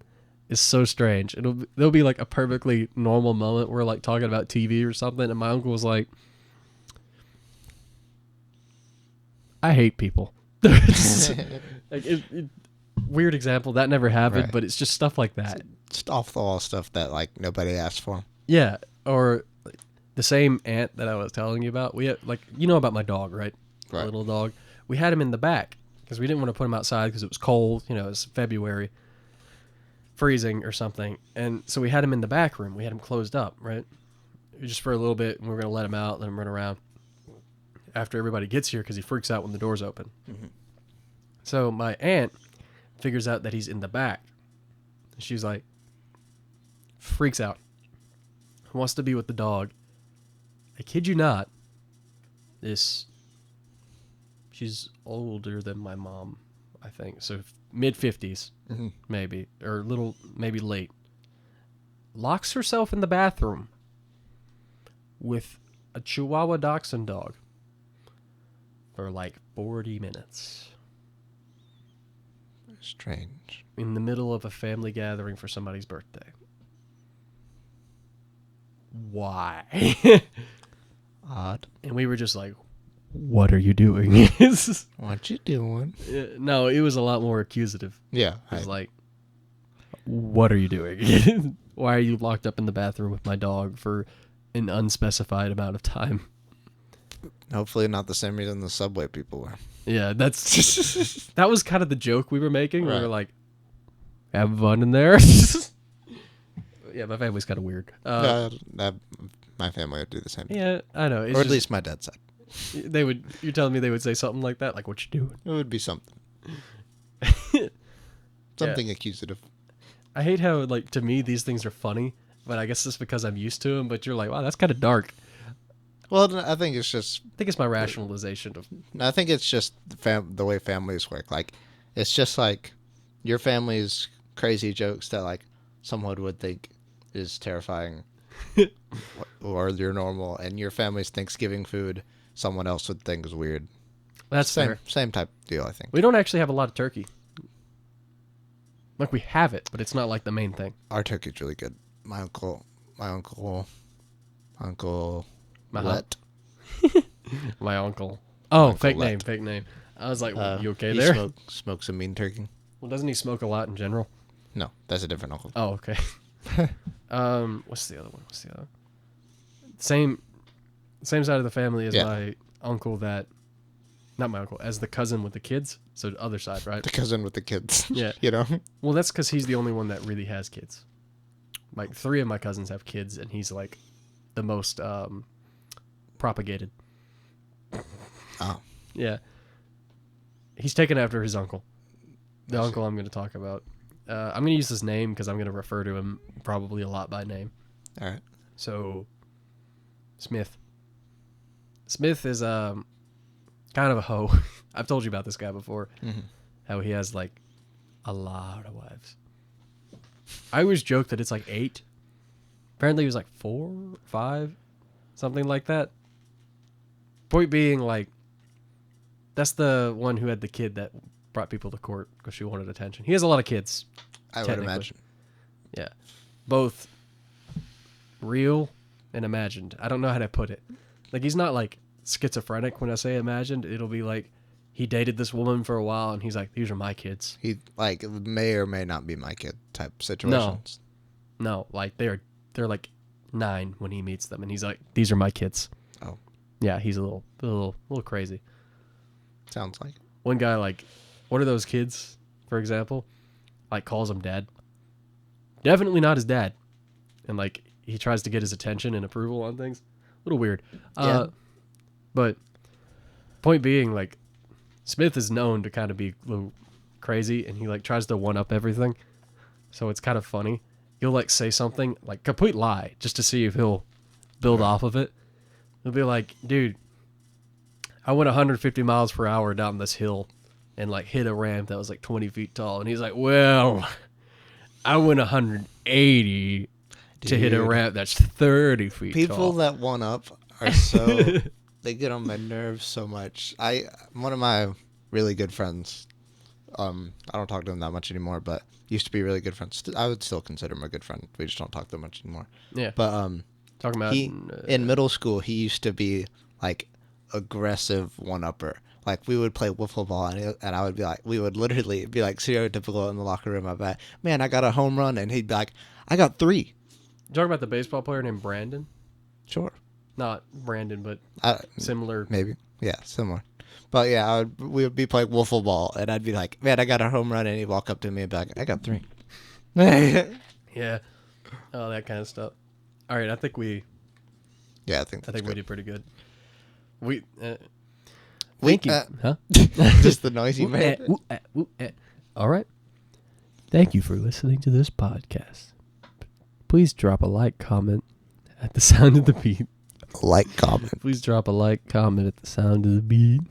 A: is so strange. There'll be, like, a perfectly normal moment where, like, talking about TV or something, and my uncle was like, I hate people. Like, weird example. That never happened,
B: Right.
A: but it's just stuff like that.
B: Just off the wall stuff that like nobody asked for.
A: Yeah, or the same aunt that I was telling you about. We had, like, you know about my dog, right?
B: Right.
A: The little dog. We had him in the back because we didn't want to put him outside because it was cold. You know, it was February, freezing or something. And so we had him in the back room. We had him closed up, right? Just for a little bit, and we were going to let him out, let him run around after everybody gets here because he freaks out when the doors open. Mm-hmm. So my aunt figures out that he's in the back. She's like, freaks out. Wants to be with the dog. I kid you not. She's older than my mom, I think. So mid-50s, maybe. Or maybe late. Locks herself in the bathroom with a Chihuahua Dachshund dog for like 40 minutes.
B: Strange.
A: In the middle of a family gathering for somebody's birthday. Why?
B: Odd.
A: And we were just like, what are you doing?
B: What you doing?
A: No, it was a lot more accusative.
B: Yeah.
A: It was like, what are you doing? Why are you locked up in the bathroom with my dog for an unspecified amount of time?
B: Hopefully not the same reason the subway people were.
A: Yeah, that was kind of the joke we were making.
B: Right.
A: We were like, have fun in there. Yeah, my family's kind of weird.
B: My family would do the same.
A: Yeah, I know.
B: Or at least my dad's side.
A: You're telling me they would say something like that? Like, what you doing?
B: It would be something. Something accusative.
A: I hate how, like, to me, these things are funny, but I guess it's because I'm used to them, but you're like, wow, that's kind of dark.
B: Well, I think it's just...
A: I think it's my rationalization of...
B: I think it's just the way families work. Like, it's just like your family's crazy jokes that, like, someone would think is terrifying or you're normal, and your family's Thanksgiving food someone else would think is weird.
A: That's fair.
B: Same type deal, I think.
A: We don't actually have a lot of turkey. Like, we have it, but it's not like the main thing.
B: Our turkey's really good. My uncle,
A: My
B: Let.
A: My uncle. Oh,
B: Uncle
A: fake
B: Let.
A: name. I was like, you okay
B: he
A: there?
B: Smokes a mean turkey.
A: Well, doesn't he smoke a lot in general?
B: No, that's a different uncle.
A: Oh, okay. What's the other one? Same side of the family as my uncle not my uncle, as the cousin with the kids. So the other side, right?
B: The cousin with the kids.
A: Yeah.
B: You know?
A: Well, that's because he's the only one that really has kids. Like, 3 of my cousins have kids, and he's like the most propagated.
B: Oh.
A: Yeah. He's taken after his uncle. The uncle I'm going to talk about. I'm going to use his name because I'm going to refer to him probably a lot by name.
B: All right.
A: So, Smith. Smith is kind of a hoe. I've told you about this guy before.
B: Mm-hmm.
A: How he has, like, a lot of wives. I always joke that it's like 8. Apparently it was like 4, 5, something like that. Point being, like, that's the one who had the kid that brought people to court because she wanted attention. He has a lot of kids.
B: I would imagine.
A: Yeah. Both real and imagined. I don't know how to put it. Like, he's not, like, schizophrenic when I say imagined. It'll be like he dated this woman for a while and he's like, these are my kids.
B: He, like, may or may not be my kid type situations.
A: No, like, they're like 9 when he meets them and he's like, these are my kids.
B: Oh.
A: Yeah, he's a little crazy.
B: Sounds like.
A: One guy, like, one of those kids, for example, like, calls him dad. Definitely not his dad. And, like, he tries to get his attention and approval on things. A little weird.
B: Yeah.
A: But point being, like, Smith is known to kind of be a little crazy, and he, like, tries to one-up everything. So it's kind of funny. He'll, like, say something, like, complete lie, just to see if he'll build off of it. He'll be like, dude, I went 150 miles per hour down this hill and, like, hit a ramp that was, like, 20 feet tall. And he's like, well, I went 180 to hit a
B: Dude.
A: ramp that's 30 feet
B: People
A: tall.
B: that one up are so they get on my nerves so much. One of my really good friends, I don't talk to him that much anymore, but used to be really good friends. I would still consider him a good friend. We just don't talk that much anymore.
A: Yeah.
B: But
A: Talking about
B: in middle school, he used to be like aggressive one-upper. Like we would play wiffle ball, and I would be like, we would literally be like stereotypical in the locker room. I'd be like, man, I got a home run, and he'd be like, I got 3.
A: talking about the baseball player named Brandon.
B: Sure.
A: Not Brandon, but similar.
B: Maybe. Yeah, similar. But yeah, we would be playing wiffle ball, and I'd be like, man, I got a home run, and he'd walk up to me and be like, I got 3.
A: Yeah. Oh, that kind of stuff. All right, I think we
B: think
A: we did pretty good.
B: We
A: Thank you. Huh?
B: Just the noise you made.
A: All right. Thank you for listening to this podcast. Please drop a like, comment at the sound of the beat.
B: Like, comment.
A: Please drop a like, comment at the sound of the beat.